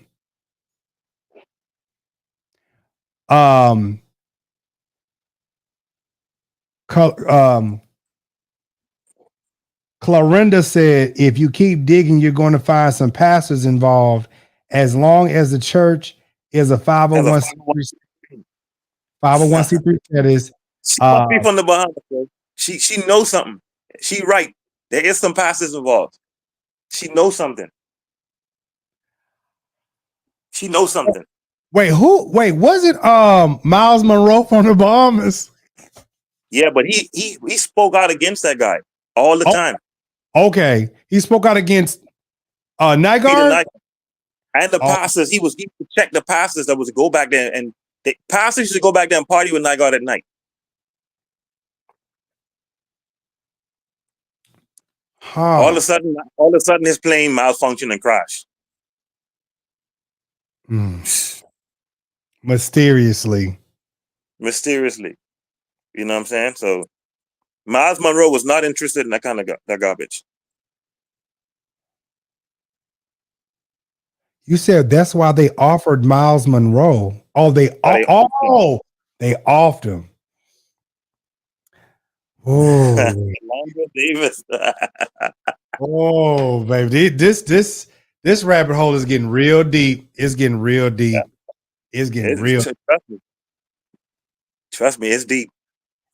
Clarinda said, if you keep digging, you're going to find some pastors involved, as long as the church is a 501c3 status. She must be from the Bahamas, bro. She knows something. She right. There is some pastors involved. She knows something. She knows something. Wait, was it Miles Monroe from the Bahamas? Yeah, but he spoke out against that guy all the time. Okay. He spoke out against Nygard? And the pastors, he used to check the pastors that was to go back there, and the pastors used to go back there and party with Nygard at night. Huh. All of a sudden his plane malfunctioned and crashed. Mysteriously. You know what I'm saying? So Miles Monroe was not interested in that kind of that garbage. You said that's why they offered Miles Monroe. Oh, they offed him. Oh, Davis. Oh, baby, this rabbit hole is getting real deep. It's getting real deep. It's getting real. Trust me, it's deep.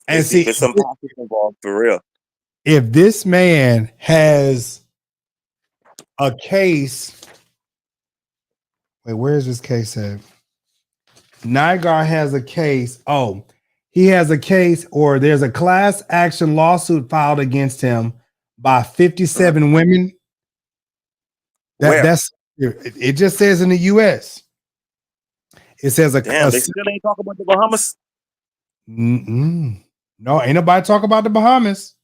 And see, there's some pastors involved for real. If this man has a case, wait, where is this case at? Nygard has a case. Oh, he has a case, or there's a class action lawsuit filed against him by 57 women. That's it. Just says in the U.S. It says they still ain't talking about the Bahamas. No, ain't nobody talk about the Bahamas.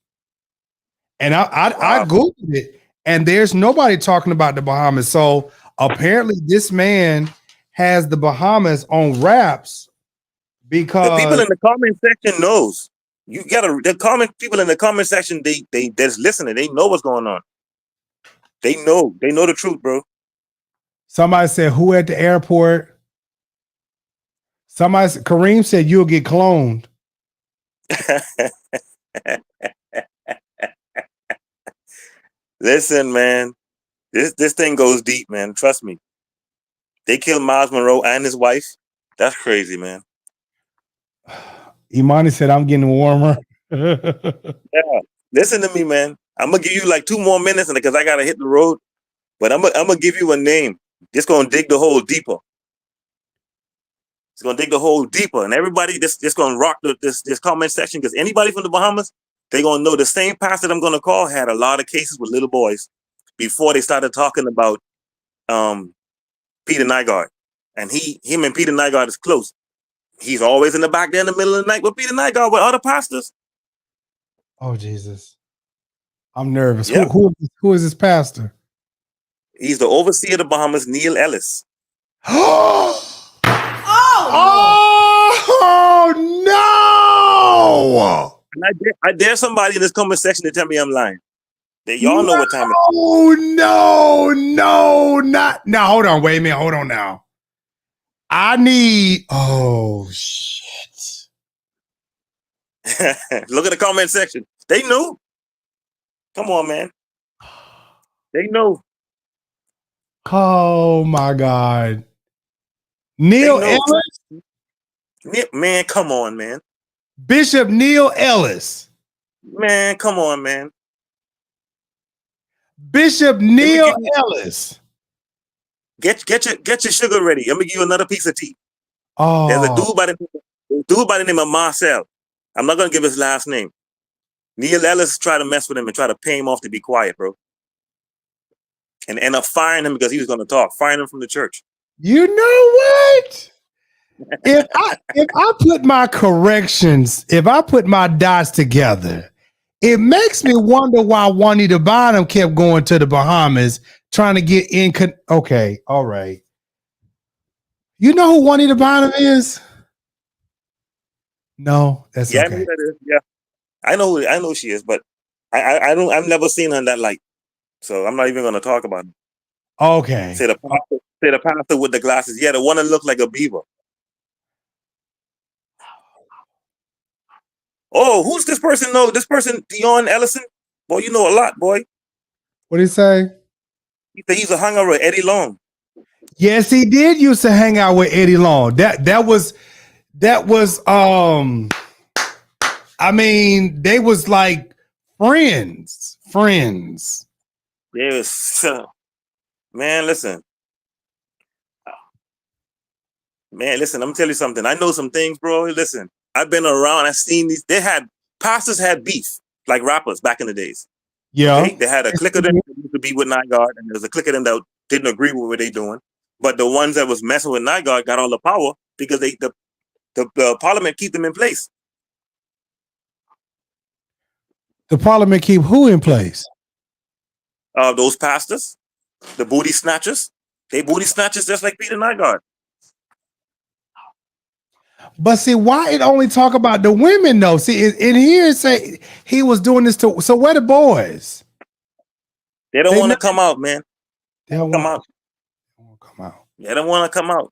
And I googled it, and there's nobody talking about the Bahamas. So apparently, this man has the Bahamas on wraps, because the people in the comment section knows. You gotta people in the comment section, they just listening. They know what's going on. They know the truth, bro. Somebody said, who at the airport? Kareem said you'll get cloned. Listen, man, this thing goes deep, man. Trust me. They killed Miles Monroe and his wife. That's crazy, man. Imani said, I'm getting warmer. Yeah. Listen to me, man. I'm gonna give you like 2 more minutes because I gotta hit the road. But I'm gonna give you a name. Just gonna dig the hole deeper. It's gonna dig the hole deeper, and everybody just gonna rock this comment section because anybody from the Bahamas, they gonna know the same pastor I'm gonna call had a lot of cases with little boys before they started talking about Peter Nygard, and him and Peter Nygard is close. He's always in the back there in the middle of the night with Peter Nygard with other pastors. Oh Jesus, I'm nervous. Yep. Who is this pastor? He's the overseer of the Bahamas, Neil Ellis. Oh no! And I dare somebody in this comment section to tell me I'm lying. Y'all know what time it is. Oh no, not now. Hold on, wait a minute. Hold on now. I need. Oh shit! Look at the comment section. They knew. Come on, man. They know. Oh my God. Neil Ellis? Man, come on, man. Bishop Neil Ellis. Man, come on, man. Bishop Neil Ellis. Get your sugar ready. I'm gonna give you another piece of tea. Oh. There's a dude by the name of Marcel. I'm not gonna give his last name. Neil Ellis tried to mess with him and try to pay him off to be quiet, bro. And end up firing him because he was gonna talk. Firing him from the church. You know what? If I put my corrections, if I put my dots together, it makes me wonder why Juanita Bynum kept going to the Bahamas trying to get in. Okay, all right. You know who Juanita Bynum is? No, that's yeah, okay. I know that is. Yeah, I know she is, but I've never seen her in that light, so I'm not even gonna talk about it. Okay. Say the pastor with the glasses. Yeah, the one that looked like a beaver. Oh, who's this person? No, this person, Dion Ellison. Boy, you know a lot, boy. What did he say? He said he's a hangover with Eddie Long. Yes, he did used to hang out with Eddie Long. That was I mean, they was like friends. Yes. Man, listen. Man, listen, I'm gonna tell you something. I know some things, bro. Listen, I've been around, I've seen these. Pastors had beef, like rappers back in the days. Yeah. Okay? They had a clique of them that used to be with Nygard, and there's a clique of them that didn't agree with what they doing. But the ones that was messing with Nygard got all the power because the parliament keep them in place. The parliament keep who in place? Those pastors, the booty snatchers. They booty snatchers just like Peter Nygard. But see, why it only talk about the women though? See, in here it say he was doing this to. So where the boys? They don't want to come out, man. They don't come out. Come out. They don't want to come out.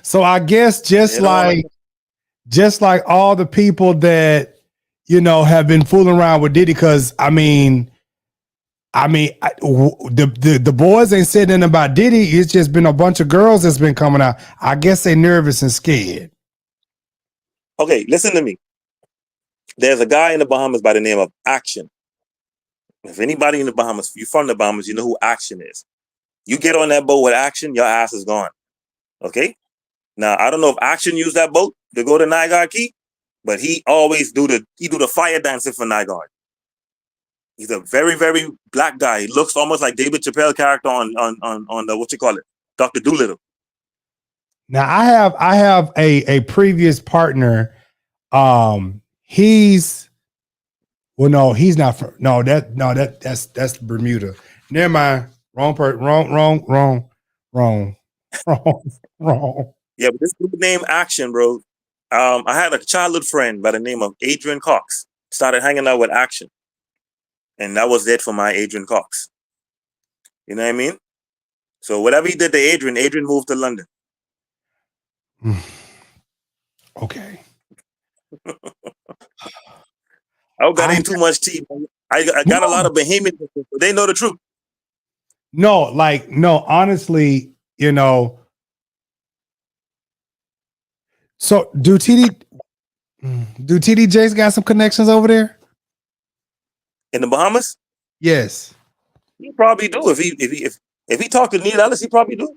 So I guess just like all the people that have been fooling around with Diddy, because I mean, the boys ain't said nothing about Diddy. It's just been a bunch of girls that's been coming out. I guess they nervous and scared. Okay, listen to me. There's a guy in the Bahamas by the name of Action. If anybody in the Bahamas, you're from the Bahamas, you know who Action is. You get on that boat with Action, your ass is gone. Okay? Now, I don't know if Action used that boat to go to Nygard Key, but he always do the fire dancing for Nygard. He's a very, very black guy. He looks almost like David Chappelle character on the what you call it, Dr. Doolittle. Now I have a previous partner. He's not from that's Bermuda. Never mind. Wrong. Yeah, but this dude named Action, bro. I had a childhood friend by the name of Adrian Cox. Started hanging out with Action. And that was it for my Adrian Cox. You know what I mean? So whatever he did to Adrian moved to London. Okay. I hope that ain't too much tea. I got a lot of Bahamian people. They know the truth. No, honestly, so do TDJ's got some connections over there? In the Bahamas? Yes. He probably do. If he talked to Neil Ellis, he probably do.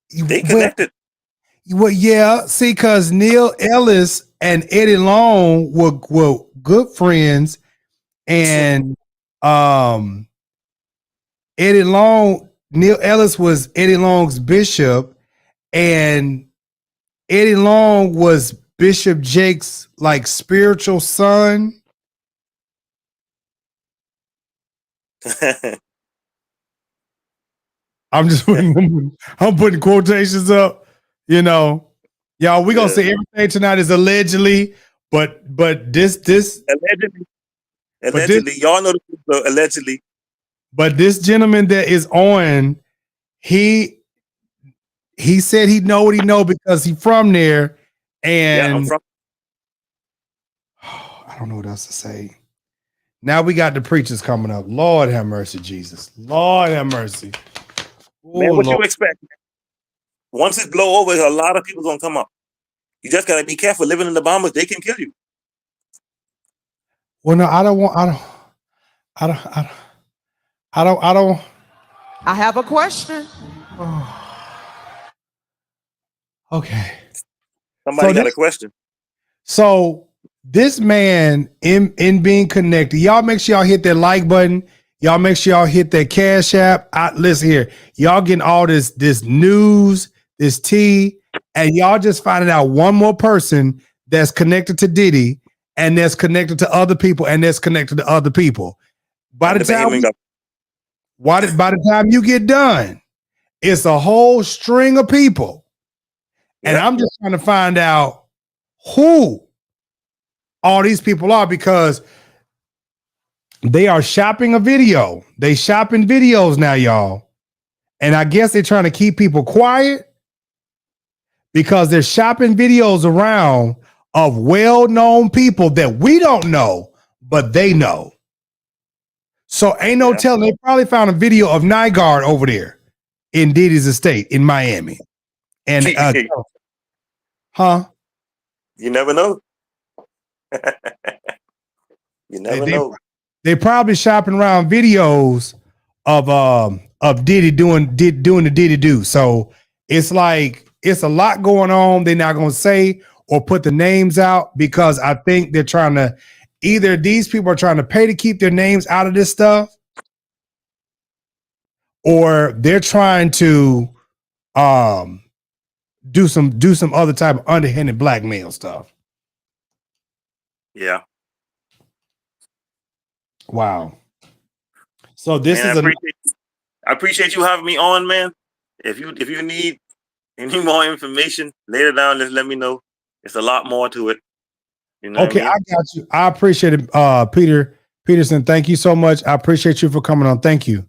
They connected. Well, yeah. See, because Neil Ellis and Eddie Long were good friends, and Neil Ellis was Eddie Long's bishop, and Eddie Long was Bishop Jake's like spiritual son. I'm putting quotations up, y'all. We gonna say everything tonight is allegedly, but this allegedly, y'all know the people, allegedly. But this gentleman that is on, he said he know what he know because he from there, and I'm from. I don't know what else to say. Now we got the preachers coming up. Lord have mercy, Jesus. Lord have mercy. Man, what you expect? Once it blow over, a lot of people gonna come up. You just gotta be careful. Living in the Bahamas, they can kill you. Well, no, I don't. I have a question. Okay. Somebody got a question. So this man in being connected, y'all make sure y'all hit that like button. Y'all make sure y'all hit that Cash App. Listen here, y'all getting all this news, this tea, and y'all just finding out one more person that's connected to Diddy, and that's connected to other people, and that's connected to other people. By the time you get done, it's a whole string of people, and I'm just trying to find out who all these people are, because they are shopping a video. They shopping videos now, y'all. And I guess they're trying to keep people quiet because they're shopping videos around of well-known people that we don't know, but they know. So ain't no telling. They probably found a video of Nygard over there in Diddy's estate in Miami. And you never know. You never know. They probably shopping around videos of Diddy doing the Diddy do. So it's like it's a lot going on. They're not gonna say or put the names out because I think they're trying to either these people are trying to pay to keep their names out of this stuff, or they're trying to do some other type of underhanded blackmail stuff. Yeah. Wow. So this is I appreciate you having me on, man. If you need any more information later down, just let me know. It's a lot more to it. You know okay, I got you. I appreciate it, Peterson. Thank you so much. I appreciate you for coming on. Thank you.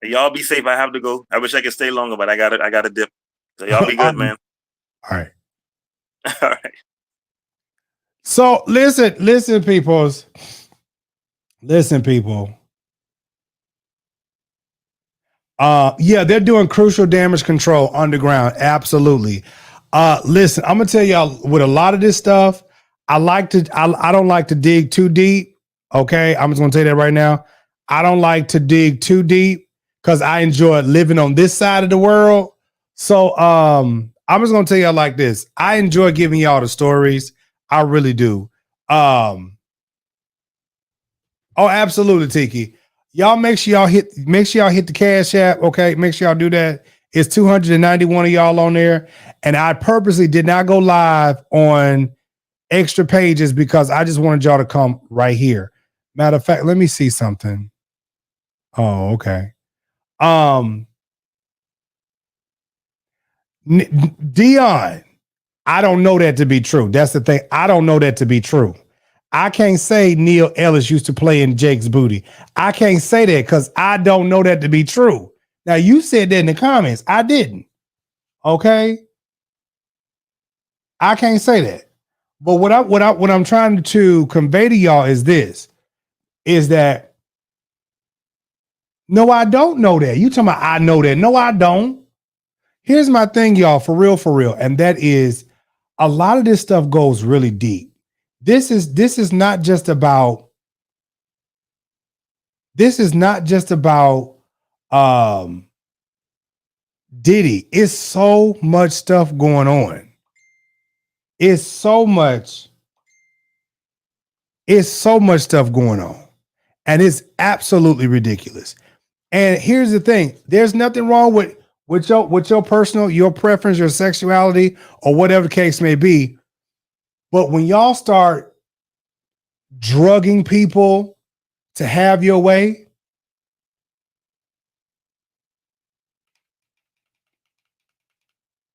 Y'all be safe. I have to go. I wish I could stay longer, but I got to dip. So y'all be good, man. All right. All right. So listen, people. Yeah, they're doing crucial damage control underground. Absolutely. Listen, I'm gonna tell y'all with a lot of this stuff, I don't like to dig too deep. Okay. I'm just gonna tell you that right now. I don't like to dig too deep because I enjoy living on this side of the world. So I'm just gonna tell y'all like this. I enjoy giving y'all the stories. I really do. Oh, absolutely, Tiki. Y'all make sure y'all hit the Cash App. Okay, make sure y'all do that. It's 291 of y'all on there, and I purposely did not go live on extra pages because I just wanted y'all to come right here. Matter of fact, let me see something. Oh, okay. Dion, I don't know that to be true. That's the thing. I don't know that to be true. I can't say Neil Ellis used to play in Jake's booty. I can't say that because I don't know that to be true. Now, you said that in the comments. I didn't. Okay. I can't say that. But what I'm trying to convey to y'all is this, is that No, I don't know that. You talking about I know that. No, I don't. Here's my thing, y'all, for real. And that is a lot of this stuff goes really deep. This is not just about Diddy. It's so much stuff going on. It's so much stuff going on. And it's absolutely ridiculous. And here's the thing: there's nothing wrong with your personal, your preference, your sexuality, or whatever the case may be. But when y'all start drugging people to have your way,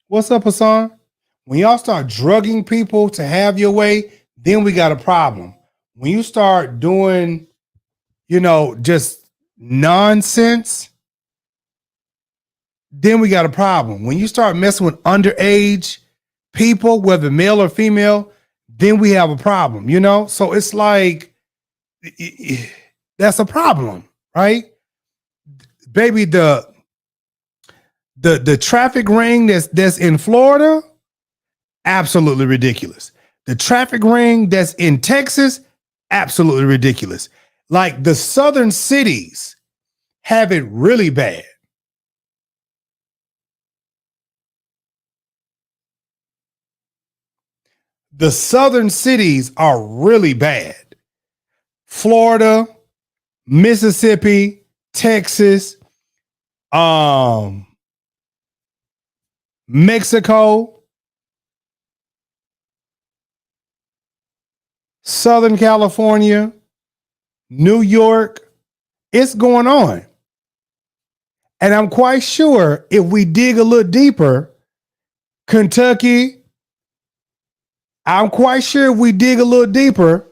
what's up, Hassan? When y'all start drugging people to have your way, then we got a problem. When you start doing, just nonsense, then we got a problem. When you start messing with underage people, whether male or female, then we have a problem, So it's like, that's a problem, right? Baby, the traffic ring that's in Florida, absolutely ridiculous. The traffic ring that's in Texas, absolutely ridiculous. Like the southern cities have it really bad. The southern cities are really bad. Florida, Mississippi, Texas, Mexico, Southern California, New York, it's going on. And I'm quite sure if we dig a little deeper, Kentucky, I'm quite sure if we dig a little deeper,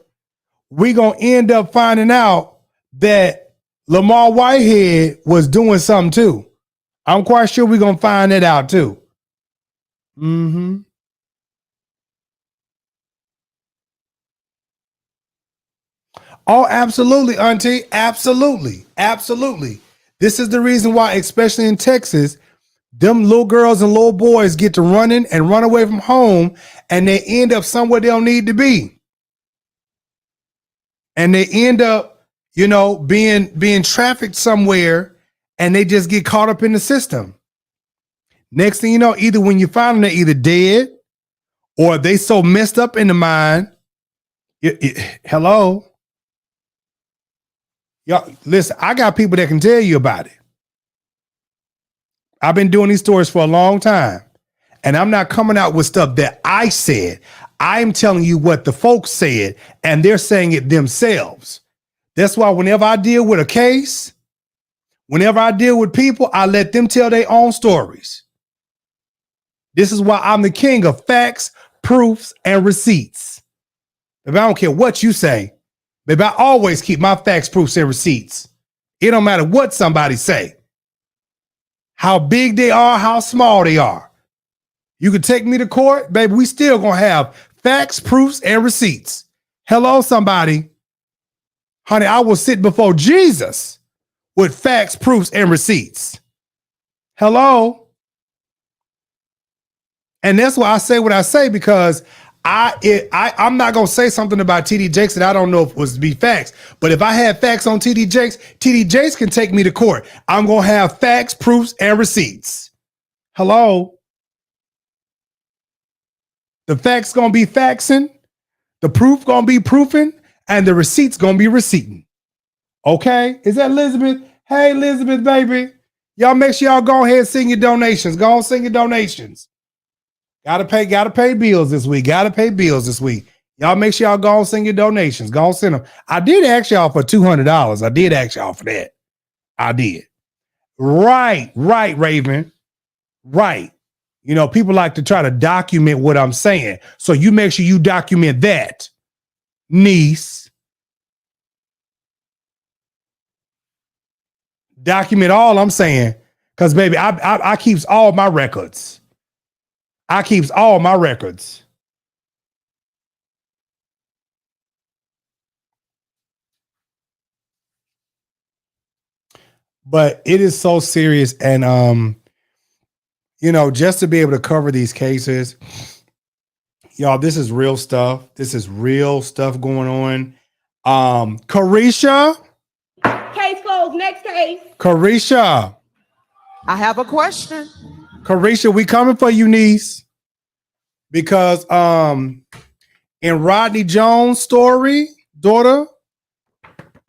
we're going to end up finding out that Lamar Whitehead was doing something too. I'm quite sure we're going to find it out too. Mm-hmm. Oh, absolutely, Auntie. Absolutely. This is the reason why, especially in Texas, them little girls and little boys get to running and run away from home, and they end up somewhere they don't need to be. And they end up, being trafficked somewhere, and they just get caught up in the system. Next thing you know, either when you find them, they're either dead or they so messed up in the mind. Hello? Y'all, listen, I got people that can tell you about it. I've been doing these stories for a long time, and I'm not coming out with stuff that I said. I'm telling you what the folks said, and they're saying it themselves. That's why whenever I deal with a case, whenever I deal with people, I let them tell their own stories. This is why I'm the king of facts, proofs, and receipts. If I don't care what you say, baby, I always keep my facts, proofs, and receipts. It don't matter what somebody say. How big they are, how small they are. You can take me to court, baby, we still gonna have facts, proofs, and receipts. Hello, somebody. Honey, I will sit before Jesus with facts, proofs, and receipts. Hello. And that's why I say what I say, because I'm not going to say something about TD Jakes that I don't know if it was to be facts. But if I had facts on TD Jakes can take me to court. I'm going to have facts, proofs, and receipts. Hello. The facts going to be faxing, the proof going to be proofing, and the receipts going to be receipting. Okay? Is that Elizabeth? Hey, Elizabeth, baby. Y'all make sure y'all go ahead and send your donations. Go on, send your donations. Gotta pay bills this week. Y'all make sure y'all go and send your donations. Go and send them. I did ask y'all for $200. I did ask y'all for that. I did. Right, Raven. Right. People like to try to document what I'm saying. So you make sure you document that, niece. Document all I'm saying. Because, baby, I keeps all my records. But it is so serious. And you know, just to be able to cover these cases, y'all, this is real stuff. This is real stuff going on. Carisha. Case closed. Next case. Carisha. I have a question. Carisha, we coming for you, niece. Because in Rodney Jones' story, daughter,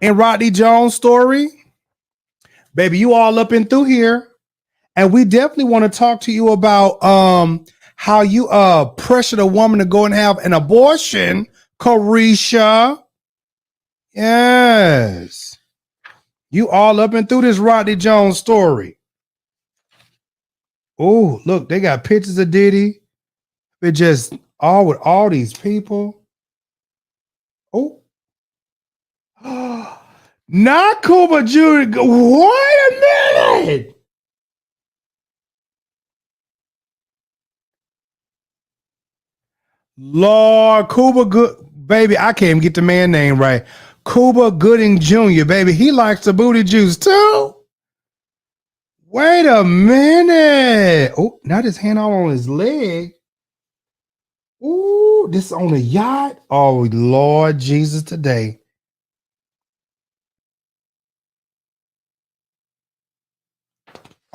in Rodney Jones' story, baby, you all up and through here. And we definitely want to talk to you about how you pressured a woman to go and have an abortion, Carisha. Yes. You all up and through this Rodney Jones story. Oh, look, they got pictures of Diddy. It just all with all these people. Oh. Not Cuba Jr. Wait a minute. Lord, Cuba Good, baby, I can't even get the man name right. Cuba Gooding Jr., baby, he likes the booty juice too. Wait a minute. Oh, now his hand all on his leg. Ooh, this is on a yacht. Oh, Lord Jesus today.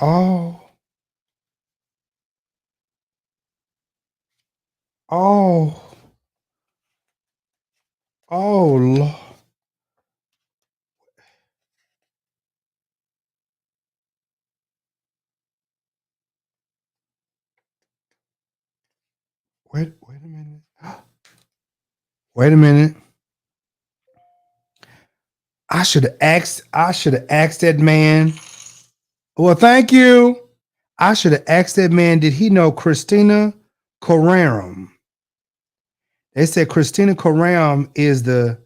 Oh. Oh. Oh, Lord. Wait a minute. Wait a minute. I should have asked that man. Well, thank you. I should have asked that man, did he know Christina Kareem? They said Christina Kareem is the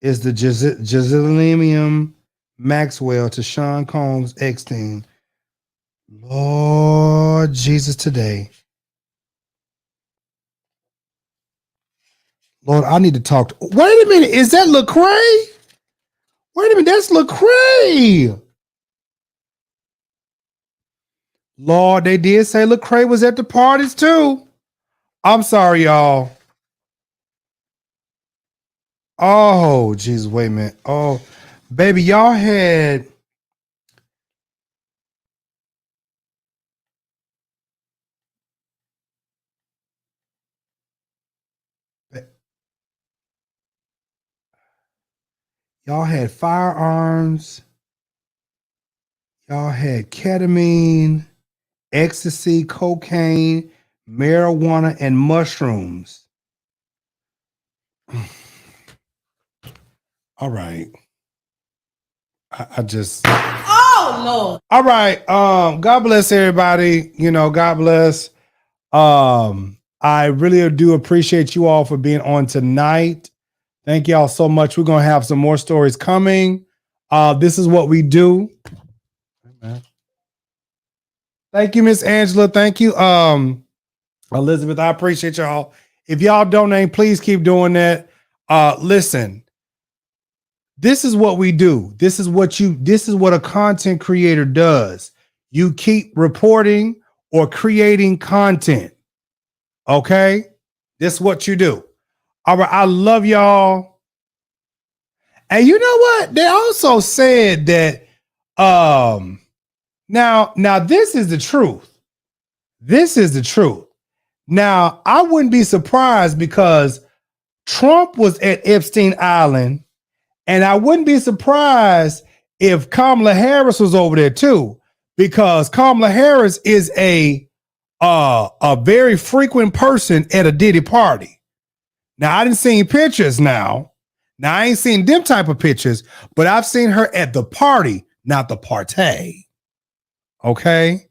Giselium Maxwell to Sean Combs' ex-team. Lord Jesus today. Lord, I need to talk to. Wait a minute. Is that Lecrae? Wait a minute. That's Lecrae. Lord, they did say Lecrae was at the parties too. I'm sorry, y'all. Oh, Jesus. Wait a minute. Oh, baby, y'all had. Y'all had firearms. Y'all had ketamine, ecstasy, cocaine, marijuana, and mushrooms. All right. I just. Oh Lord. All right. God bless everybody. You know, God bless. I really do appreciate you all for being on tonight. Thank y'all so much. We're gonna have some more stories coming. This is what we do. Thank you, Miss Angela. Thank you, Elizabeth. I appreciate y'all. If y'all donate, please keep doing that. Listen, this is what we do. This is what a content creator does. You keep reporting or creating content. Okay? This is what you do. All right, I love y'all. And you know what? They also said that now this is the truth. This is the truth. Now, I wouldn't be surprised because Trump was at Epstein Island, and I wouldn't be surprised if Kamala Harris was over there too, because Kamala Harris is a very frequent person at a Diddy party. Now, I didn't see pictures now. Now, I ain't seen them type of pictures, but I've seen her at the party, not the party. Okay?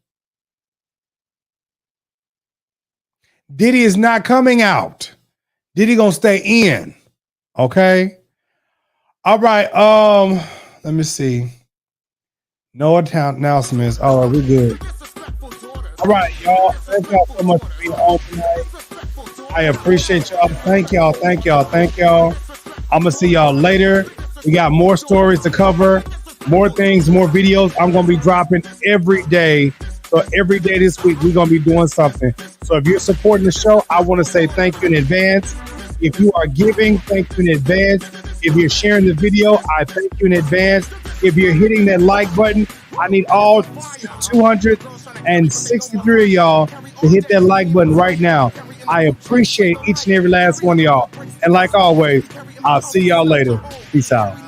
Diddy is not coming out. Diddy gonna stay in. Okay? All right. Let me see. No announcements. All right, we good. All right, y'all. Thank y'all so much for being on tonight. I appreciate y'all. Thank y'all. I'm gonna see y'all later. We got more stories to cover, more things, more videos. I'm going to be dropping every day. So every day this week, we're going to be doing something. So if you're supporting the show, I want to say thank you in advance. If you are giving, thank you in advance. If you're sharing the video, I thank you in advance. If you're hitting that like button, I need all 263 of y'all to hit that like button right now. I appreciate each and every last one of y'all. And like always, I'll see y'all later. Peace out.